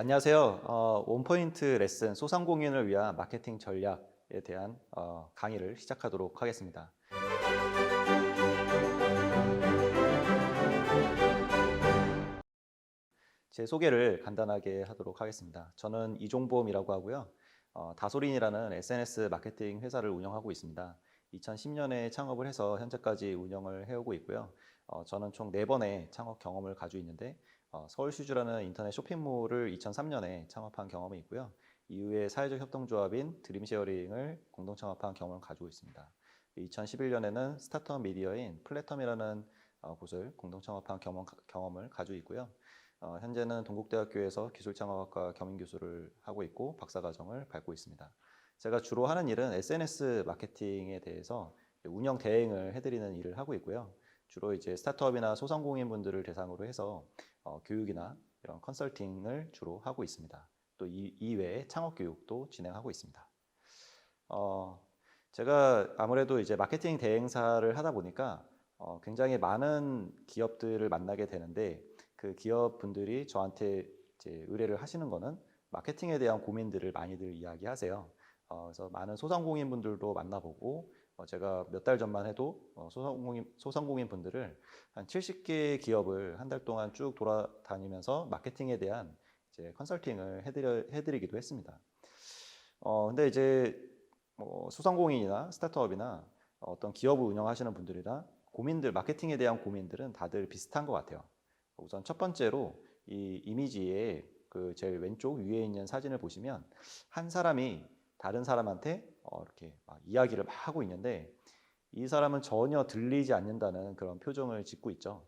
안녕하세요. 원포인트 레슨 소상공인을 위한 마케팅 전략에 대한 강의를 시작하도록 하겠습니다. 제 소개를 간단하게 하도록 하겠습니다. 저는 이종범이라고 하고요. 다솔인이라는 SNS 마케팅 회사를 운영하고 있습니다. 2010년에 창업을 해서 현재까지 운영을 해오고 있고요. 저는 총 4번의 창업 경험을 가지고 있는데 서울슈즈라는 인터넷 쇼핑몰을 2003년에 창업한 경험이 있고요. 이후에 사회적 협동조합인 드림쉐어링을 공동 창업한 경험을 가지고 있습니다. 2011년에는 스타트업 미디어인 플랫텀이라는 곳을 공동 창업한 경험을 가지고 있고요. 현재는 동국대학교에서 기술창업학과 겸임교수를 하고 있고 박사과정을 밟고 있습니다. 제가 주로 하는 일은 SNS 마케팅에 대해서 운영 대행을 해드리는 일을 하고 있고요. 주로 이제 스타트업이나 소상공인 분들을 대상으로 해서 교육이나 이런 컨설팅을 주로 하고 있습니다. 또 이외에 창업 교육도 진행하고 있습니다. 제가 아무래도 이제 마케팅 대행사를 하다 보니까 굉장히 많은 기업들을 만나게 되는데 그 기업 분들이 저한테 이제 의뢰를 하시는 거는 마케팅에 대한 고민들을 많이들 이야기하세요. 그래서 많은 소상공인 분들도 만나보고 제가 몇 달 전만 해도 소상공인 분들을 한 70개 기업을 한 달 동안 쭉 돌아다니면서 마케팅에 대한 이제 컨설팅을 해드리기도 했습니다. 근데 이제 소상공인이나 스타트업이나 어떤 기업을 운영하시는 분들이나 고민들, 마케팅에 대한 고민들은 다들 비슷한 것 같아요. 우선 첫 번째로 이 이미지의 그 제일 왼쪽 위에 있는 사진을 보시면 한 사람이 다른 사람한테 이렇게 막 이야기를 막 하고 있는데 이 사람은 전혀 들리지 않는다는 그런 표정을 짓고 있죠.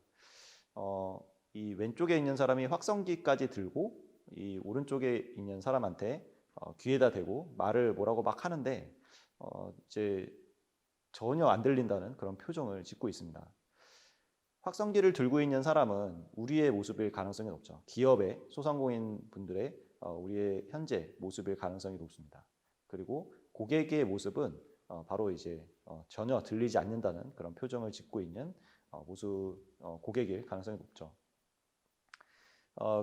이 왼쪽에 있는 사람이 확성기까지 들고 이 오른쪽에 있는 사람한테 귀에다 대고 말을 뭐라고 막 하는데 이제 전혀 안 들린다는 그런 표정을 짓고 있습니다. 확성기를 들고 있는 사람은 우리의 모습일 가능성이 높죠. 기업의 소상공인 분들의 우리의 현재 모습일 가능성이 높습니다. 그리고 고객의 모습은 바로 이제 전혀 들리지 않는다는 그런 표정을 짓고 있는 고객일 가능성이 높죠.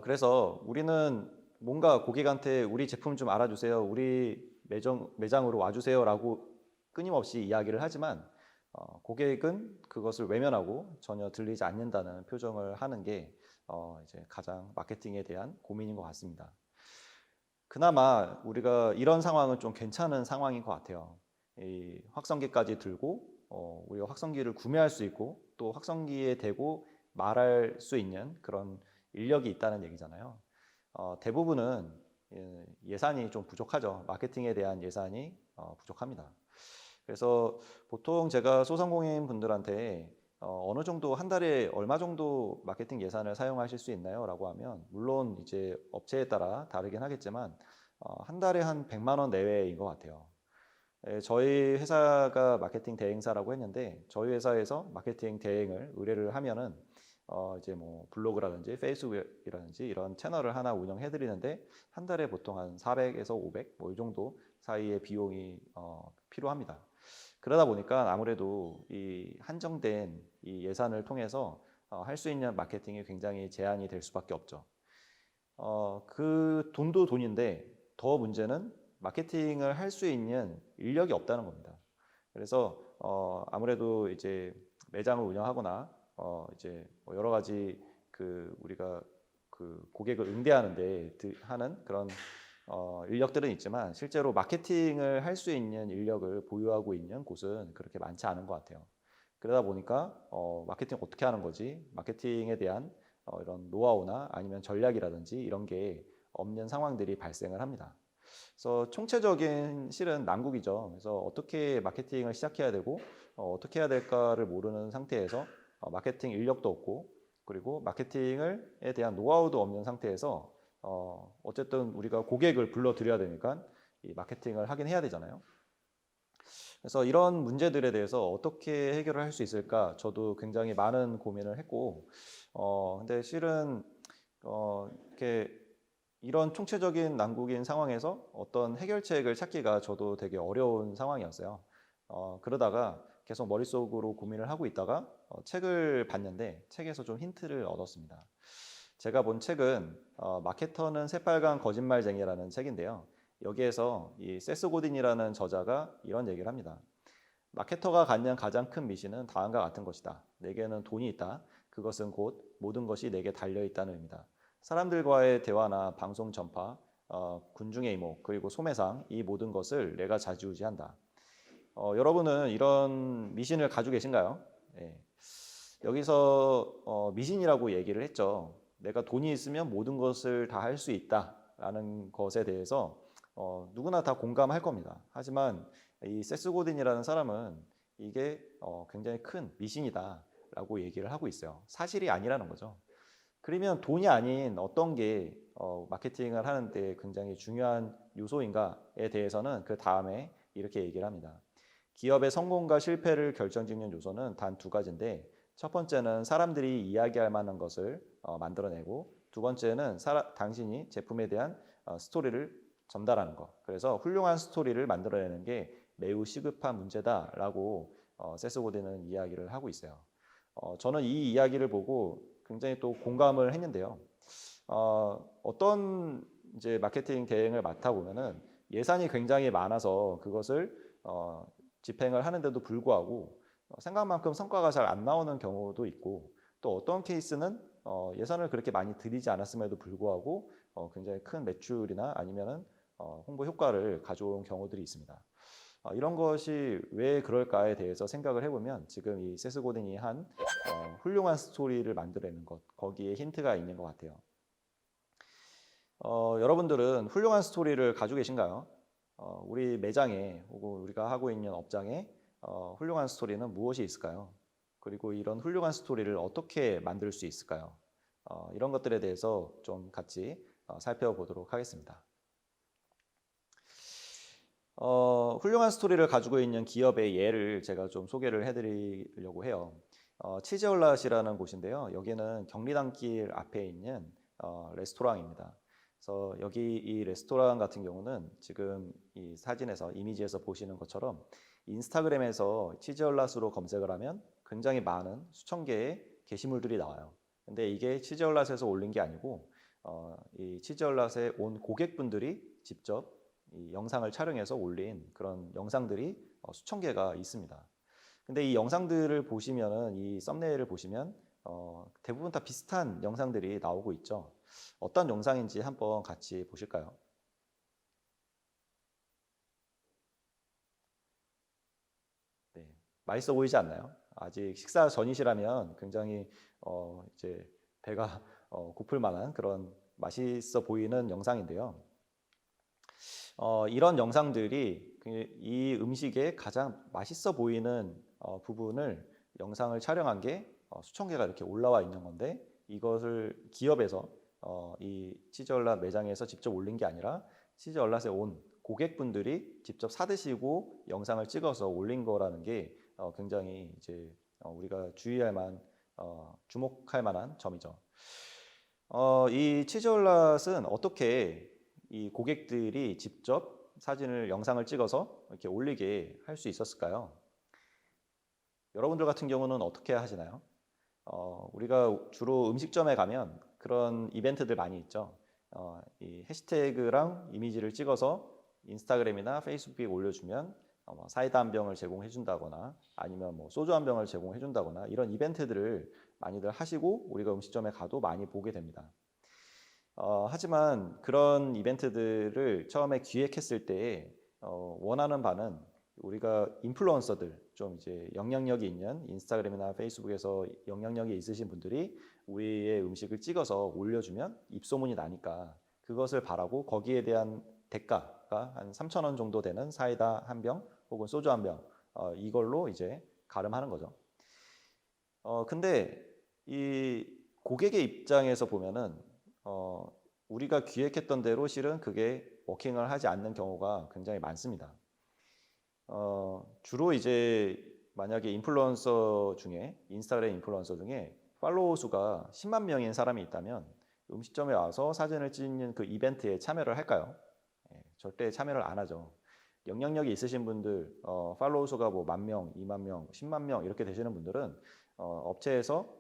그래서 우리는 뭔가 고객한테 우리 제품 좀 알아주세요, 우리 매장으로 와주세요라고 끊임없이 이야기를 하지만 고객은 그것을 외면하고 전혀 들리지 않는다는 표정을 하는 게 이제 가장 마케팅에 대한 고민인 것 같습니다. 그나마 우리가 이런 상황은 좀 괜찮은 상황인 것 같아요. 이 확성기까지 들고 우리가 확성기를 구매할 수 있고 또 확성기에 대고 말할 수 있는 그런 인력이 있다는 얘기잖아요. 대부분은 예산이 좀 부족하죠. 마케팅에 대한 예산이 부족합니다. 그래서 보통 제가 소상공인 분들한테 어느 정도 한 달에 얼마 정도 마케팅 예산을 사용하실 수 있나요? 라고 하면 물론 이제 업체에 따라 다르긴 하겠지만 한 달에 한 100만 원 내외인 것 같아요. 저희 회사가 마케팅 대행사라고 했는데 저희 회사에서 마케팅 대행을 의뢰를 하면은 이제 뭐 블로그라든지 페이스북이라든지 이런 채널을 하나 운영해 드리는데 한 달에 보통 한 400에서 500 뭐 이 정도 사이의 비용이 필요합니다. 그러다 보니까 아무래도 이 한정된 이 예산을 통해서 할 수 있는 마케팅이 굉장히 제한이 될 수밖에 없죠. 그 돈도 돈인데 더 문제는 마케팅을 할 수 있는 인력이 없다는 겁니다. 그래서 아무래도 이제 매장을 운영하거나 이제 뭐 여러 가지 그 우리가 그 고객을 응대하는데 하는 그런 인력들은 있지만 실제로 마케팅을 할 수 있는 인력을 보유하고 있는 곳은 그렇게 많지 않은 것 같아요. 그러다 보니까 마케팅 어떻게 하는 거지? 마케팅에 대한 이런 노하우나 아니면 전략이라든지 이런 게 없는 상황들이 발생을 합니다. 그래서 총체적인 실은 난국이죠. 그래서 어떻게 마케팅을 시작해야 되고 어떻게 해야 될까를 모르는 상태에서 마케팅 인력도 없고 그리고 마케팅에 대한 노하우도 없는 상태에서 어쨌든 우리가 고객을 불러들여야 되니까 이 마케팅을 하긴 해야 되잖아요. 그래서 이런 문제들에 대해서 어떻게 해결을 할 수 있을까 저도 굉장히 많은 고민을 했고 근데 실은 이렇게 이런 총체적인 난국인 상황에서 어떤 해결책을 찾기가 저도 되게 어려운 상황이었어요. 그러다가 계속 머릿속으로 고민을 하고 있다가 책을 봤는데 책에서 좀 힌트를 얻었습니다. 제가 본 책은 마케터는 새빨간 거짓말쟁이라는 책인데요. 여기에서 이 세스 고딘이라는 저자가 이런 얘기를 합니다. 마케터가 갖는 가장 큰 미신은 다음과 같은 것이다. 내게는 돈이 있다. 그것은 곧 모든 것이 내게 달려 있다는 의미다. 사람들과의 대화나 방송 전파, 군중의 이목, 그리고 소매상 이 모든 것을 내가 좌지우지한다. 여러분은 이런 미신을 가지고 계신가요? 네. 여기서 미신이라고 얘기를 했죠. 내가 돈이 있으면 모든 것을 다 할 수 있다라는 것에 대해서 누구나 다 공감할 겁니다. 하지만 이 세스 고딘이라는 사람은 이게 굉장히 큰 미신이다라고 얘기를 하고 있어요. 사실이 아니라는 거죠. 그러면 돈이 아닌 어떤 게 마케팅을 하는데 굉장히 중요한 요소인가에 대해서는 그 다음에 이렇게 얘기를 합니다. 기업의 성공과 실패를 결정짓는 요소는 단 두 가지인데 첫 번째는 사람들이 이야기할 만한 것을 만들어내고 두 번째는 당신이 제품에 대한 스토리를 전달하는 것. 그래서 훌륭한 스토리를 만들어내는 게 매우 시급한 문제다라고 세스 고딘은 이야기를 하고 있어요. 저는 이 이야기를 보고 굉장히 또 공감을 했는데요. 어떤 이제 마케팅 대행을 맡아 보면은 예산이 굉장히 많아서 그것을 집행을 하는데도 불구하고 생각만큼 성과가 잘 안 나오는 경우도 있고 또 어떤 케이스는 예산을 그렇게 많이 들이지 않았음에도 불구하고 굉장히 큰 매출이나 아니면은 홍보 효과를 가져온 경우들이 있습니다. 이런 것이 왜 그럴까에 대해서 생각을 해보면 지금 이 세스 고딘이 한 훌륭한 스토리를 만들어내는 것 거기에 힌트가 있는 것 같아요. 여러분들은 훌륭한 스토리를 가지고 계신가요? 우리 매장에 혹은 우리가 하고 있는 업장에 훌륭한 스토리는 무엇이 있을까요? 그리고 이런 훌륭한 스토리를 어떻게 만들 수 있을까요? 이런 것들에 대해서 좀 같이 살펴보도록 하겠습니다. 훌륭한 스토리를 가지고 있는 기업의 예를 제가 좀 소개를 해드리려고 해요. 치즈얼랏이라는 곳인데요. 여기는 경리단길 앞에 있는 레스토랑입니다. 그래서 여기 이 레스토랑 같은 경우는 지금 이 사진에서 이미지에서 보시는 것처럼 인스타그램에서 치즈얼랏으로 검색을 하면 굉장히 많은 수천 개의 게시물들이 나와요. 근데 이게 치즈얼랏에서 올린 게 아니고 이 치즈얼랏에 온 고객분들이 직접 이 영상을 촬영해서 올린 그런 영상들이 수천 개가 있습니다. 근데 이 영상들을 보시면은 이 썸네일을 보시면 대부분 다 비슷한 영상들이 나오고 있죠. 어떤 영상인지 한번 같이 보실까요? 네, 맛있어 보이지 않나요? 아직 식사 전이시라면 굉장히 이제 배가 고플 만한 그런 맛있어 보이는 영상인데요. 이런 영상들이 이 음식의 가장 맛있어 보이는 부분을 영상을 촬영한 게 수천 개가 이렇게 올라와 있는 건데 이것을 기업에서 이 치즈얼랏 매장에서 직접 올린 게 아니라 치즈얼랏에 온 고객분들이 직접 사드시고 영상을 찍어서 올린 거라는 게 굉장히 이제 우리가 주의할 만 주목할 만한 점이죠. 이 치즈얼랏은 어떻게 이 고객들이 직접 사진을 영상을 찍어서 이렇게 올리게 할 수 있었을까요? 여러분들 같은 경우는 어떻게 하시나요? 우리가 주로 음식점에 가면 그런 이벤트들 많이 있죠. 이 해시태그랑 이미지를 찍어서 인스타그램이나 페이스북에 올려주면 뭐 사이다 한 병을 제공해 준다거나 아니면 뭐 소주 한 병을 제공해 준다거나 이런 이벤트들을 많이들 하시고 우리가 음식점에 가도 많이 보게 됩니다. 하지만 그런 이벤트들을 처음에 기획했을 때 원하는 바는 우리가 인플루언서들 좀 이제 영향력이 있는 인스타그램이나 페이스북에서 영향력이 있으신 분들이 우리의 음식을 찍어서 올려주면 입소문이 나니까 그것을 바라고 거기에 대한 대가가 한 3,000원 정도 되는 사이다 한 병 혹은 소주 한 병 이걸로 이제 가름하는 거죠. 근데 이 고객의 입장에서 보면은 우리가 기획했던 대로 실은 그게 워킹을 하지 않는 경우가 굉장히 많습니다. 주로 이제 만약에 인플루언서 중에 인스타그램 인플루언서 중에 팔로워 수가 10만 명인 사람이 있다면 음식점에 와서 사진을 찍는 그 이벤트에 참여를 할까요? 절대 참여를 안 하죠. 영향력이 있으신 분들, 팔로워 수가 뭐 10,000명, 20,000명, 10만 명 이렇게 되시는 분들은 업체에서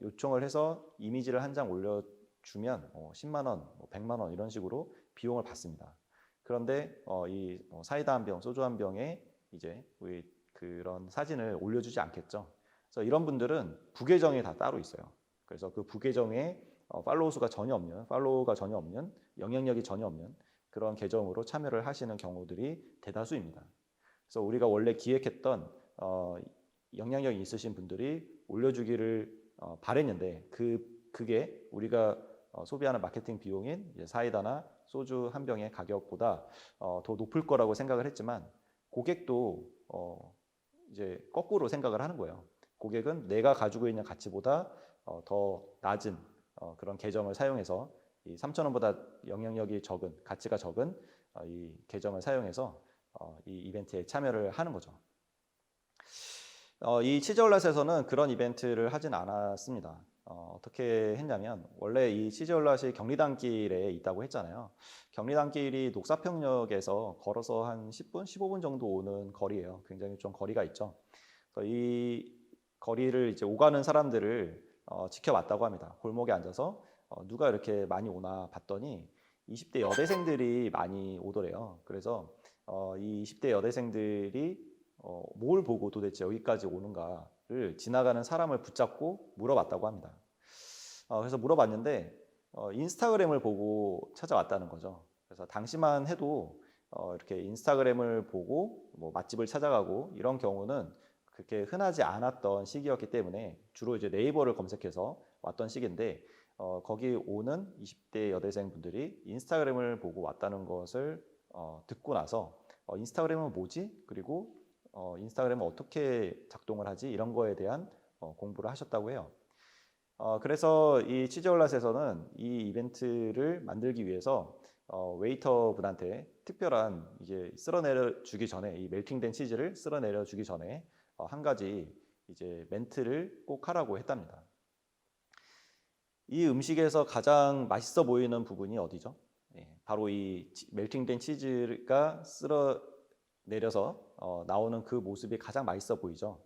요청을 해서 이미지를 한 장 올려 주면 10만 원, 100만 원 이런 식으로 비용을 받습니다. 그런데 이 사이다 한 병, 소주 한 병에 이제 우리 그런 사진을 올려주지 않겠죠. 그래서 이런 분들은 부계정이 다 따로 있어요. 그래서 그 부계정에 팔로우가 전혀 없는, 영향력이 전혀 없는 그런 계정으로 참여를 하시는 경우들이 대다수입니다. 그래서 우리가 원래 기획했던 영향력이 있으신 분들이 올려주기를 바랬는데 그게 우리가 소비하는 마케팅 비용인 사이다나 소주 한 병의 가격보다 더 높을 거라고 생각을 했지만 고객도 이제 거꾸로 생각을 하는 거예요. 고객은 내가 가지고 있는 가치보다 더 낮은 그런 계정을 사용해서 이 3,000원보다 영향력이 적은, 가치가 적은 이 계정을 사용해서 이 이벤트에 참여를 하는 거죠. 이 치즈올랏에서는 그런 이벤트를 하진 않았습니다. 어떻게 했냐면 원래 이 치즈올랏이 경리단길에 있다고 했잖아요. 경리단길이 녹사평역에서 걸어서 한 10분, 15분 정도 오는 거리예요. 굉장히 좀 거리가 있죠. 그래서 이 거리를 이제 오가는 사람들을 지켜봤다고 합니다. 골목에 앉아서 누가 이렇게 많이 오나 봤더니 20대 여대생들이 많이 오더래요. 그래서 이 20대 여대생들이 뭘 보고 도대체 여기까지 오는가를 지나가는 사람을 붙잡고 물어봤다고 합니다. 그래서 물어봤는데 인스타그램을 보고 찾아왔다는 거죠. 그래서 당시만 해도 이렇게 인스타그램을 보고 뭐 맛집을 찾아가고 이런 경우는 그렇게 흔하지 않았던 시기였기 때문에 주로 이제 네이버를 검색해서 왔던 시기인데 거기 오는 20대 여대생 분들이 인스타그램을 보고 왔다는 것을 듣고 나서 인스타그램은 뭐지? 그리고 인스타그램은 어떻게 작동을 하지? 이런 거에 대한 공부를 하셨다고 해요. 그래서 이 치즈올랏에서는 이 이벤트를 만들기 위해서 웨이터 분한테 특별한 이제 쓸어내려 주기 전에 이 멜팅된 치즈를 쓸어내려 주기 전에 한 가지 이제 멘트를 꼭 하라고 했답니다. 이 음식에서 가장 맛있어 보이는 부분이 어디죠? 바로 이 멜팅된 치즈가 쓸어내려서 나오는 그 모습이 가장 맛있어 보이죠.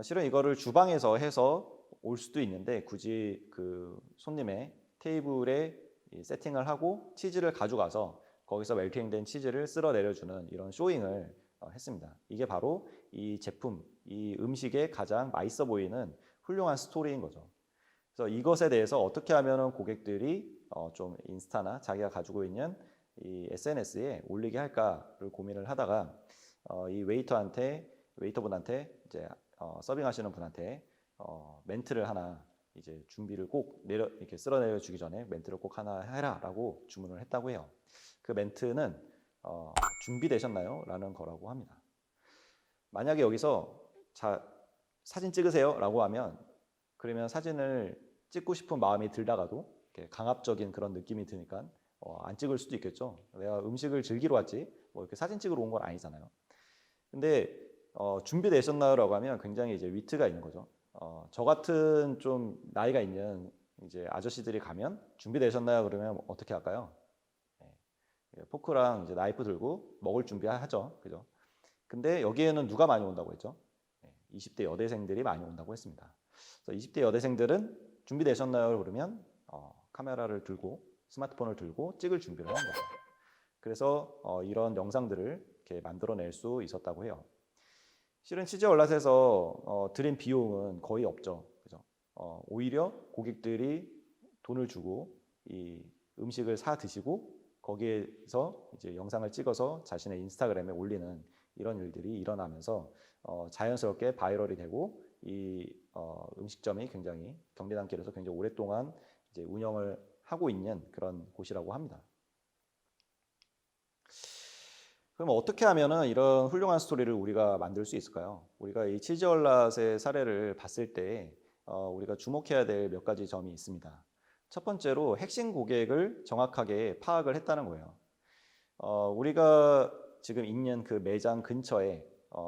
실은 이거를 주방에서 해서 올 수도 있는데 굳이 그 손님의 테이블에 세팅을 하고 치즈를 가져가서 거기서 멜팅된 치즈를 쓸어내려주는 이런 쇼잉을 했습니다. 이게 바로 이 제품, 이 음식의 가장 맛있어 보이는 훌륭한 스토리인 거죠. 그래서 이것에 대해서 어떻게 하면 고객들이 좀 인스타나 자기가 가지고 있는 이 SNS에 올리게 할까를 고민을 하다가 이 웨이터분한테 이제 서빙하시는 분한테 멘트를 하나 이제 준비를 꼭 이렇게 쓸어내려 주기 전에 멘트를 꼭 하나 해라라고 주문을 했다고 해요. 그 멘트는 준비되셨나요? 라는 거라고 합니다. 만약에 여기서 자 사진 찍으세요 라고 하면 그러면 사진을 찍고 싶은 마음이 들다가도 이렇게 강압적인 그런 느낌이 드니까 안 찍을 수도 있겠죠. 내가 음식을 즐기러 왔지 뭐 이렇게 사진 찍으러 온 건 아니잖아요. 근데 준비되셨나요? 라고 하면 굉장히 이제 위트가 있는 거죠. 저 같은 좀 나이가 있는 이제 아저씨들이 가면 준비되셨나요? 그러면 어떻게 할까요? 포크랑 이제 나이프 들고 먹을 준비하죠. 그죠? 근데 여기에는 누가 많이 온다고 했죠? 20대 여대생들이 많이 온다고 했습니다. 그래서 20대 여대생들은 준비되셨나요? 그러면 카메라를 들고 스마트폰을 들고 찍을 준비를 하는 거죠. 그래서 이런 영상들을 이렇게 만들어낼 수 있었다고 해요. 실은 치즈올랏에서 들인 비용은 거의 없죠. 그죠? 오히려 고객들이 돈을 주고 이 음식을 사 드시고 거기에서 이제 영상을 찍어서 자신의 인스타그램에 올리는 이런 일들이 일어나면서 자연스럽게 바이럴이 되고 이 음식점이 굉장히 경리단길에서 굉장히 오랫동안 이제 운영을 하고 있는 그런 곳이라고 합니다. 그럼 어떻게 하면은 이런 훌륭한 스토리를 우리가 만들 수 있을까요? 우리가 이 치즈올랏의 사례를 봤을 때 우리가 주목해야 될 몇 가지 점이 있습니다. 첫 번째로 핵심 고객을 정확하게 파악을 했다는 거예요. 우리가 지금 있는 그 매장 근처에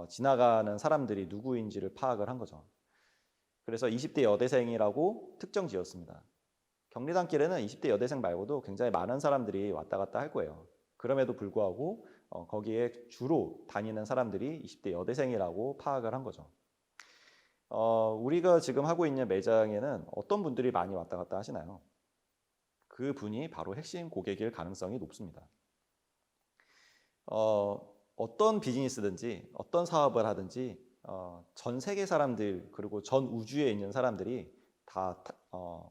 지나가는 사람들이 누구인지를 파악을 한 거죠. 그래서 20대 여대생이라고 특정 지었습니다. 경리단길에는 20대 여대생 말고도 굉장히 많은 사람들이 왔다 갔다 할 거예요. 그럼에도 불구하고 거기에 주로 다니는 사람들이 20대 여대생이라고 파악을 한 거죠. 우리가 지금 하고 있는 매장에는 어떤 분들이 많이 왔다 갔다 하시나요? 그 분이 바로 핵심 고객일 가능성이 높습니다. 어떤 비즈니스든지 어떤 사업을 하든지 전 세계 사람들 그리고 전 우주에 있는 사람들이 다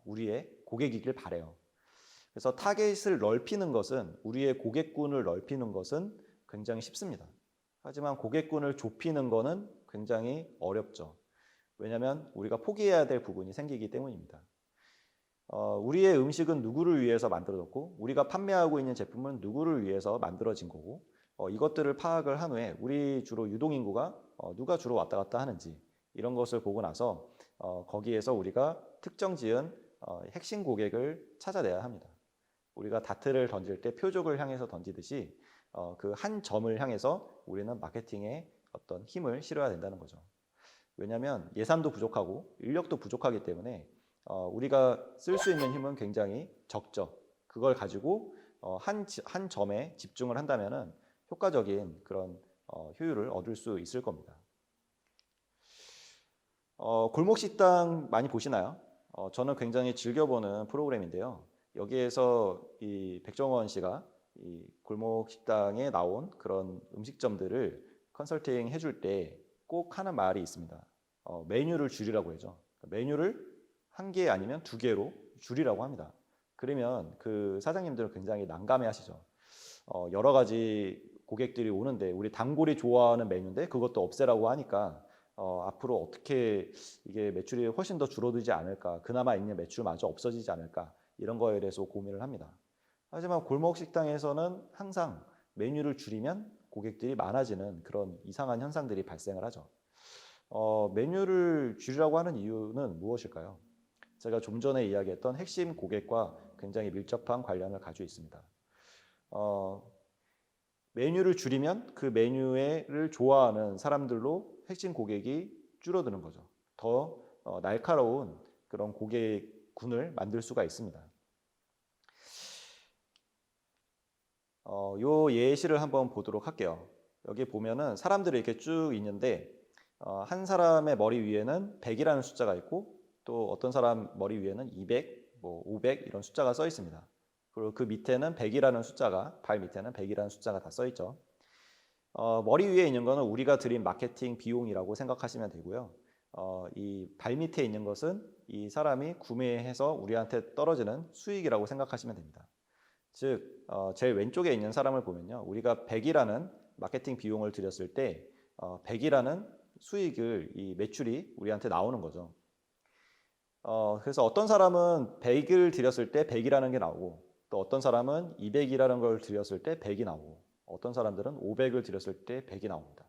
우리의 고객이길 바래요. 그래서 타겟을 넓히는 것은 우리의 고객군을 넓히는 것은 굉장히 쉽습니다. 하지만 고객군을 좁히는 것은 굉장히 어렵죠. 왜냐하면 우리가 포기해야 될 부분이 생기기 때문입니다. 우리의 음식은 누구를 위해서 만들어졌고 우리가 판매하고 있는 제품은 누구를 위해서 만들어진 거고 이것들을 파악을 한 후에 우리 주로 유동인구가 누가 주로 왔다 갔다 하는지 이런 것을 보고 나서 거기에서 우리가 특정 지은 핵심 고객을 찾아내야 합니다. 우리가 다트를 던질 때 표적을 향해서 던지듯이 그 한 점을 향해서 우리는 마케팅에 어떤 힘을 실어야 된다는 거죠. 왜냐하면 예산도 부족하고 인력도 부족하기 때문에 우리가 쓸 수 있는 힘은 굉장히 적죠. 그걸 가지고 한 점에 집중을 한다면은 효과적인 그런 효율을 얻을 수 있을 겁니다. 골목 식당 많이 보시나요? 저는 굉장히 즐겨보는 프로그램인데요. 여기에서 이 백종원 씨가 이 골목 식당에 나온 그런 음식점들을 컨설팅 해줄 때 꼭 하는 말이 있습니다. 메뉴를 줄이라고 하죠. 메뉴를 한 개 아니면 두 개로 줄이라고 합니다. 그러면 그 사장님들은 굉장히 난감해 하시죠. 여러 가지 고객들이 오는데 우리 단골이 좋아하는 메뉴인데 그것도 없애라고 하니까 앞으로 어떻게 이게 매출이 훨씬 더 줄어들지 않을까, 그나마 있는 매출마저 없어지지 않을까 이런 거에 대해서 고민을 합니다. 하지만 골목 식당에서는 항상 메뉴를 줄이면 고객들이 많아지는 그런 이상한 현상들이 발생을 하죠. 메뉴를 줄이라고 하는 이유는 무엇일까요? 제가 좀 전에 이야기했던 핵심 고객과 굉장히 밀접한 관련을 가지고 있습니다. 메뉴를 줄이면 그 메뉴를 좋아하는 사람들로 핵심 고객이 줄어드는 거죠. 더 날카로운 그런 고객군을 만들 수가 있습니다. 요 예시를 한번 보도록 할게요. 여기 보면은 사람들이 이렇게 쭉 있는데 한 사람의 머리 위에는 100이라는 숫자가 있고 또 어떤 사람 머리 위에는 200, 500 이런 숫자가 써 있습니다. 그리고 그 밑에는 100이라는 숫자가, 발 밑에는 100이라는 숫자가 다 써 있죠. 머리 위에 있는 거는 우리가 드린 마케팅 비용이라고 생각하시면 되고요. 이 발 밑에 있는 것은 이 사람이 구매해서 우리한테 떨어지는 수익이라고 생각하시면 됩니다. 즉 제일 왼쪽에 있는 사람을 보면요, 우리가 100이라는 마케팅 비용을 들였을 때 100이라는 수익을, 이 매출이 우리한테 나오는 거죠. 그래서 어떤 사람은 100을 들였을 때 100이라는 게 나오고 또 어떤 사람은 200이라는 걸 들였을 때 100이 나오고 어떤 사람들은 500을 들였을 때 100이 나옵니다.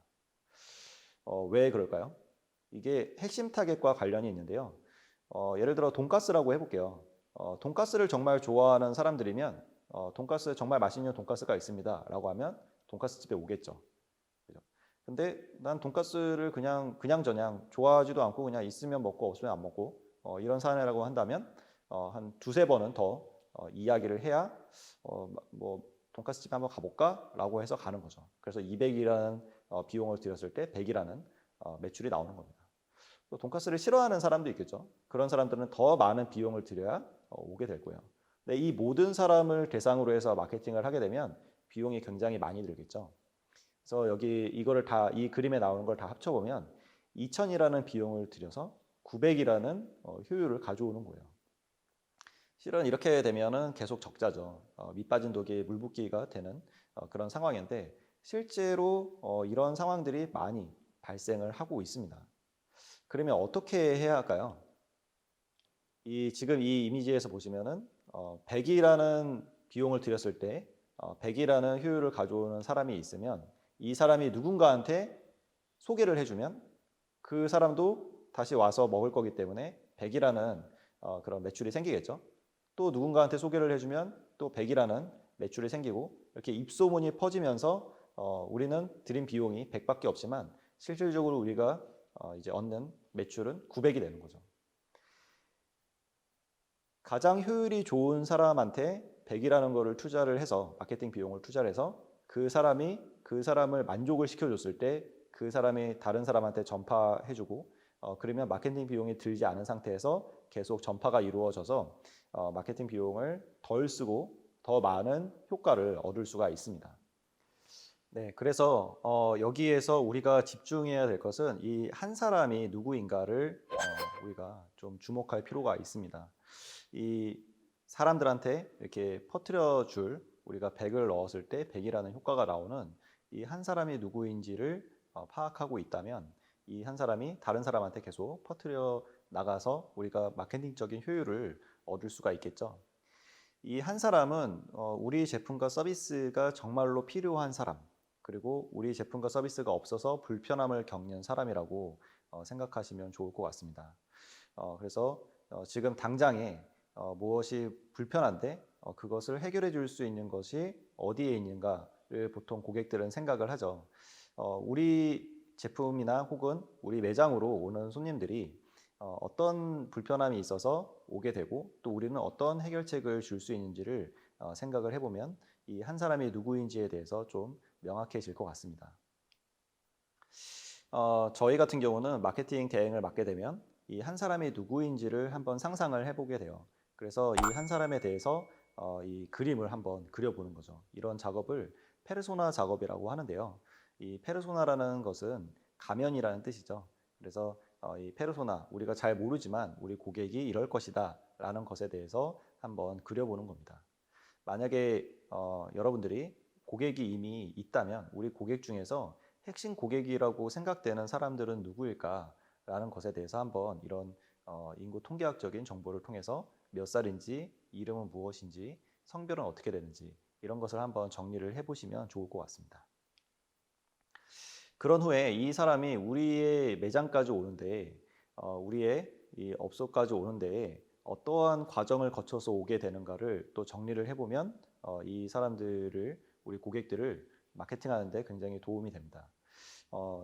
왜 그럴까요? 이게 핵심 타겟과 관련이 있는데요. 예를 들어 돈가스라고 해볼게요. 돈가스를 정말 좋아하는 사람들이면 돈가스 정말 맛있는 돈가스가 있습니다 라고 하면 돈가스 집에 오겠죠. 그죠? 근데 난 돈가스를 그냥 좋아하지도 않고 그냥 있으면 먹고 없으면 안 먹고 이런 사람이라고 한다면 한 두세 번은 더 이야기를 해야 뭐 돈가스 집에 한번 가볼까? 라고 해서 가는 거죠. 그래서 200이라는 비용을 들였을 때 100이라는 매출이 나오는 겁니다. 또 돈가스를 싫어하는 사람도 있겠죠. 그런 사람들은 더 많은 비용을 들여야 오게 될 거예요. 근데 이 모든 사람을 대상으로 해서 마케팅을 하게 되면 비용이 굉장히 많이 들겠죠. 그래서 여기 이거를 다, 이 그림에 나오는 걸 다 합쳐보면 2000이라는 비용을 들여서 900이라는 효율을 가져오는 거예요. 실은 이렇게 되면은 계속 적자죠. 밑 빠진 독이 물 붓기가 되는 그런 상황인데 실제로 이런 상황들이 많이 발생을 하고 있습니다. 그러면 어떻게 해야 할까요? 지금 이 이미지에서 보시면은 100이라는 비용을 들였을 때 100이라는 효율을 가져오는 사람이 있으면 이 사람이 누군가한테 소개를 해주면 그 사람도 다시 와서 먹을 거기 때문에 100이라는 그런 매출이 생기겠죠. 또 누군가한테 소개를 해주면 또 100이라는 매출이 생기고 이렇게 입소문이 퍼지면서 우리는 들인 비용이 100밖에 없지만 실질적으로 우리가 이제 얻는 매출은 900이 되는 거죠. 가장 효율이 좋은 사람한테 100이라는 거를 투자를 해서 마케팅 비용을 투자를 해서 그 사람을 만족을 시켜줬을 때 그 사람이 다른 사람한테 전파해주고 그러면 마케팅 비용이 들지 않은 상태에서 계속 전파가 이루어져서 마케팅 비용을 덜 쓰고 더 많은 효과를 얻을 수가 있습니다. 네, 그래서 여기에서 우리가 집중해야 될 것은 이 한 사람이 누구인가를 우리가 좀 주목할 필요가 있습니다. 이 사람들한테 이렇게 퍼뜨려 줄 우리가 100을 넣었을 때 100이라는 효과가 나오는 이 한 사람이 누구인지를 파악하고 있다면 이 한 사람이 다른 사람한테 계속 퍼뜨려 나가서 우리가 마케팅적인 효율을 얻을 수가 있겠죠. 이 한 사람은 우리 제품과 서비스가 정말로 필요한 사람, 그리고 우리 제품과 서비스가 없어서 불편함을 겪는 사람이라고 생각하시면 좋을 것 같습니다. 그래서 지금 당장에 무엇이 불편한데 그것을 해결해 줄 수 있는 것이 어디에 있는가를 보통 고객들은 생각을 하죠. 우리 제품이나 혹은 우리 매장으로 오는 손님들이 어떤 불편함이 있어서 오게 되고 또 우리는 어떤 해결책을 줄 수 있는지를 생각을 해보면 이 한 사람이 누구인지에 대해서 좀 명확해질 것 같습니다. 저희 같은 경우는 마케팅 대행을 맡게 되면 이 한 사람이 누구인지를 한번 상상을 해보게 돼요. 그래서 이 한 사람에 대해서 이 그림을 한번 그려보는 거죠. 이런 작업을 페르소나 작업이라고 하는데요. 이 페르소나라는 것은 가면이라는 뜻이죠. 그래서 이 페르소나, 우리가 잘 모르지만 우리 고객이 이럴 것이다 라는 것에 대해서 한번 그려보는 겁니다. 만약에 여러분들이 고객이 이미 있다면 우리 고객 중에서 핵심 고객이라고 생각되는 사람들은 누구일까 라는 것에 대해서 한번 이런 인구 통계학적인 정보를 통해서 몇 살인지, 이름은 무엇인지, 성별은 어떻게 되는지 이런 것을 한번 정리를 해보시면 좋을 것 같습니다. 그런 후에 이 사람이 우리의 매장까지 오는데 우리의 이 업소까지 오는데 어떠한 과정을 거쳐서 오게 되는가를 또 정리를 해보면 이 사람들을 우리 고객들을 마케팅하는 데 굉장히 도움이 됩니다.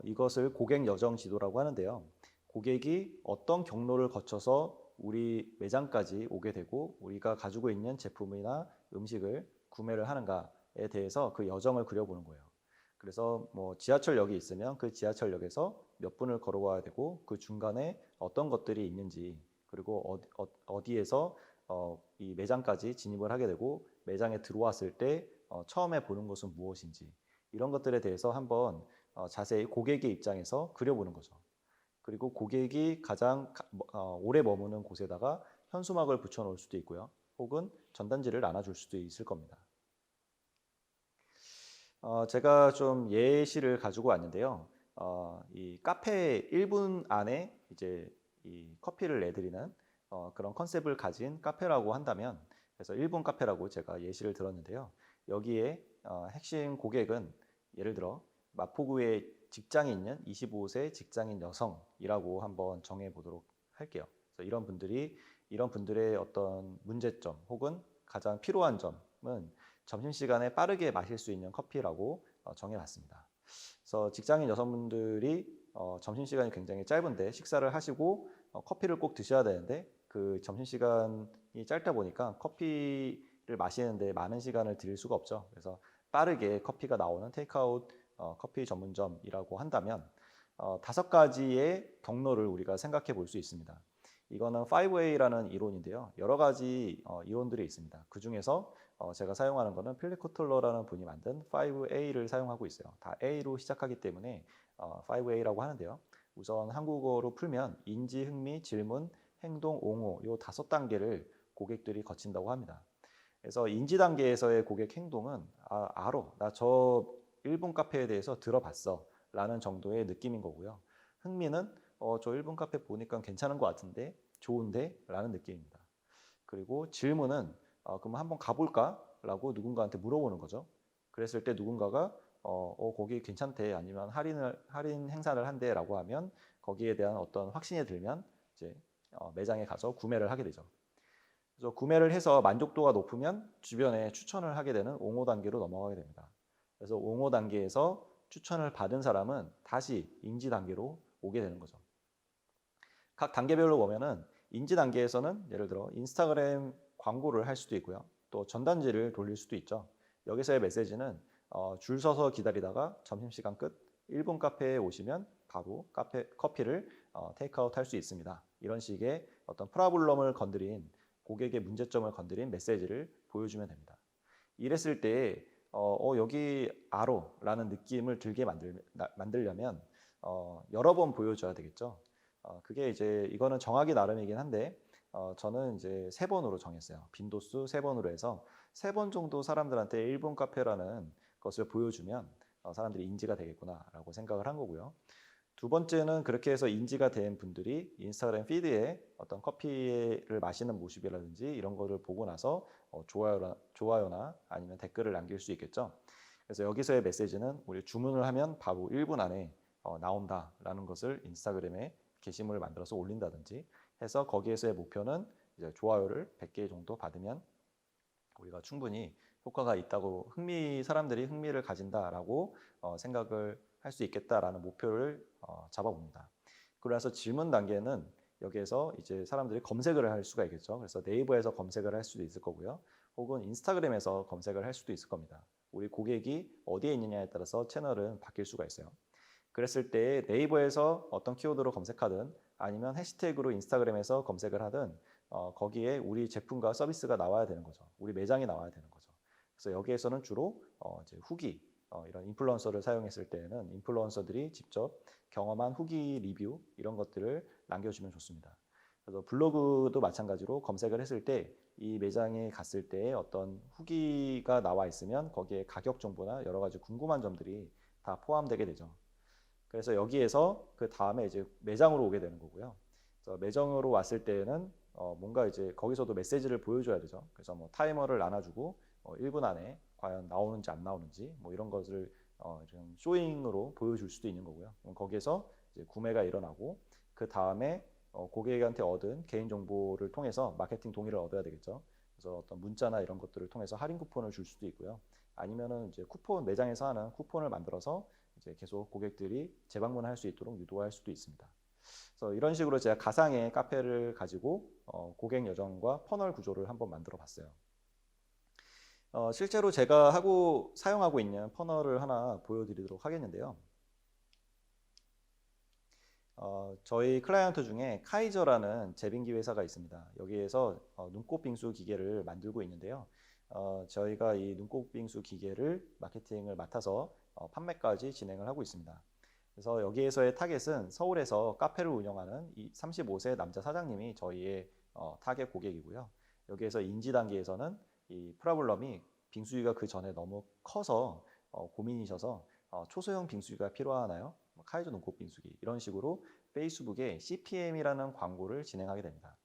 이것을 고객 여정 지도라고 하는데요. 고객이 어떤 경로를 거쳐서 우리 매장까지 오게 되고 우리가 가지고 있는 제품이나 음식을 구매를 하는가에 대해서 그 여정을 그려보는 거예요. 그래서 뭐 지하철역이 있으면 그 지하철역에서 몇 분을 걸어와야 되고 그 중간에 어떤 것들이 있는지 그리고 어디에서 이 매장까지 진입을 하게 되고 매장에 들어왔을 때 처음에 보는 것은 무엇인지 이런 것들에 대해서 한번 자세히 고객의 입장에서 그려보는 거죠. 그리고 고객이 가장 오래 머무는 곳에다가 현수막을 붙여 놓을 수도 있고요. 혹은 전단지를 나눠줄 수도 있을 겁니다. 제가 좀 예시를 가지고 왔는데요. 이 카페 1분 안에 이제 이 커피를 내드리는 그런 컨셉을 가진 카페라고 한다면, 그래서 1분 카페라고 제가 예시를 들었는데요. 여기에 핵심 고객은 예를 들어 마포구에 직장이 있는 25세 직장인 여성이라고 한번 정해 보도록 할게요. 그래서 이런 분들의 어떤 문제점 혹은 가장 필요한 점은 점심시간에 빠르게 마실 수 있는 커피라고 정해놨습니다. 그래서 직장인 여성분들이 점심시간이 굉장히 짧은데 식사를 하시고 커피를 꼭 드셔야 되는데 그 점심시간이 짧다 보니까 커피를 마시는데 많은 시간을 들일 수가 없죠. 그래서 빠르게 커피가 나오는 테이크아웃 커피 전문점이라고 한다면 5가지의 경로를 우리가 생각해 볼 수 있습니다. 이거는 5A라는 이론인데요. 여러 가지 이론들이 있습니다. 그 중에서 제가 사용하는 거는 필립 코틀러라는 분이 만든 5A를 사용하고 있어요. 다 A로 시작하기 때문에 5A라고 하는데요. 우선 한국어로 풀면 인지, 흥미, 질문, 행동, 옹호 이 5단계를 고객들이 거친다고 합니다. 그래서 인지 단계에서의 고객 행동은 알아. 나 저 일본 카페에 대해서 들어봤어. 라는 정도의 느낌인 거고요. 흥미는 저 일본 카페 보니까 괜찮은 것 같은데 좋은데? 라는 느낌입니다. 그리고 질문은 그럼 한번 가볼까? 라고 누군가한테 물어보는 거죠. 그랬을 때 누군가가 거기 괜찮대 아니면 할인 행사를 한대 라고 하면 거기에 대한 어떤 확신이 들면 이제 매장에 가서 구매를 하게 되죠. 그래서 구매를 해서 만족도가 높으면 주변에 추천을 하게 되는 옹호 단계로 넘어가게 됩니다. 그래서 옹호 단계에서 추천을 받은 사람은 다시 인지 단계로 오게 되는 거죠. 각 단계별로 보면은 인지 단계에서는 예를 들어 인스타그램 광고를 할 수도 있고요. 또 전단지를 돌릴 수도 있죠. 여기서의 메시지는 줄 서서 기다리다가 점심시간 끝 1분 카페에 오시면 바로 커피를 테이크아웃 할 수 있습니다. 이런 식의 어떤 프라블럼을 건드린 고객의 문제점을 건드린 메시지를 보여주면 됩니다. 이랬을 때 여기 알아라는 느낌을 들게 만들려면 여러 번 보여줘야 되겠죠. 그게 이제 이거는 정하기 나름이긴 한데 저는 이제 3번으로 정했어요. 빈도수 3번으로 해서 3번 정도 사람들한테 일본 카페라는 것을 보여주면 사람들이 인지가 되겠구나라고 생각을 한 거고요. 두 번째는 그렇게 해서 인지가 된 분들이 인스타그램 피드에 어떤 커피를 마시는 모습이라든지 이런 거를 보고 나서 좋아요나 아니면 댓글을 남길 수 있겠죠. 그래서 여기서의 메시지는 우리 주문을 하면 바로 1분 안에 나온다라는 것을 인스타그램에 게시물을 만들어서 올린다든지 해서 거기에서의 목표는 이제 좋아요를 100개 정도 받으면 우리가 충분히 효과가 있다고 사람들이 흥미를 가진다라고 생각을 할 수 있겠다라는 목표를 잡아봅니다. 그래서 질문 단계는 여기에서 이제 사람들이 검색을 할 수가 있겠죠. 그래서 네이버에서 검색을 할 수도 있을 거고요. 혹은 인스타그램에서 검색을 할 수도 있을 겁니다. 우리 고객이 어디에 있느냐에 따라서 채널은 바뀔 수가 있어요. 그랬을 때 네이버에서 어떤 키워드로 검색하든 아니면 해시태그로 인스타그램에서 검색을 하든 거기에 우리 제품과 서비스가 나와야 되는 거죠. 우리 매장이 나와야 되는 거죠. 그래서 여기에서는 주로 이제 후기, 이런 인플루언서를 사용했을 때에는 인플루언서들이 직접 경험한 후기 리뷰 이런 것들을 남겨주면 좋습니다. 그래서 블로그도 마찬가지로 검색을 했을 때 이 매장에 갔을 때 어떤 후기가 나와 있으면 거기에 가격 정보나 여러 가지 궁금한 점들이 다 포함되게 되죠. 그래서 여기에서 그 다음에 이제 매장으로 오게 되는 거고요. 그래서 매장으로 왔을 때는 뭔가 이제 거기서도 메시지를 보여줘야 되죠. 그래서 뭐 타이머를 나눠주고 1분 안에 과연 나오는지 안 나오는지 뭐 이런 것을 좀 쇼잉으로 보여줄 수도 있는 거고요. 거기에서 이제 구매가 일어나고 그 다음에 고객한테 얻은 개인 정보를 통해서 마케팅 동의를 얻어야 되겠죠. 그래서 어떤 문자나 이런 것들을 통해서 할인 쿠폰을 줄 수도 있고요. 아니면은 이제 쿠폰 매장에서 하는 쿠폰을 만들어서 이제 계속 고객들이 재방문할 수 있도록 유도할 수도 있습니다. 그래서 이런 식으로 제가 가상의 카페를 가지고 고객 여정과 퍼널 구조를 한번 만들어 봤어요. 실제로 제가 사용하고 있는 퍼널을 하나 보여드리도록 하겠는데요. 저희 클라이언트 중에 카이저라는 제빙기 회사가 있습니다. 여기에서 눈꽃 빙수 기계를 만들고 있는데요. 저희가 이 눈꽃 빙수 기계를 마케팅을 맡아서 판매까지 진행을 하고 있습니다. 그래서 여기에서의 타겟은 서울에서 카페를 운영하는 이 35세 남자 사장님이 저희의 타겟 고객이고요. 여기에서 인지 단계에서는 이 프라블럼이 빙수기가 그 전에 너무 커서 고민이셔서 초소형 빙수기가 필요하나요? 카이저 눈꽃 빙수기 이런 식으로 페이스북에 CPM이라는 광고를 진행하게 됩니다.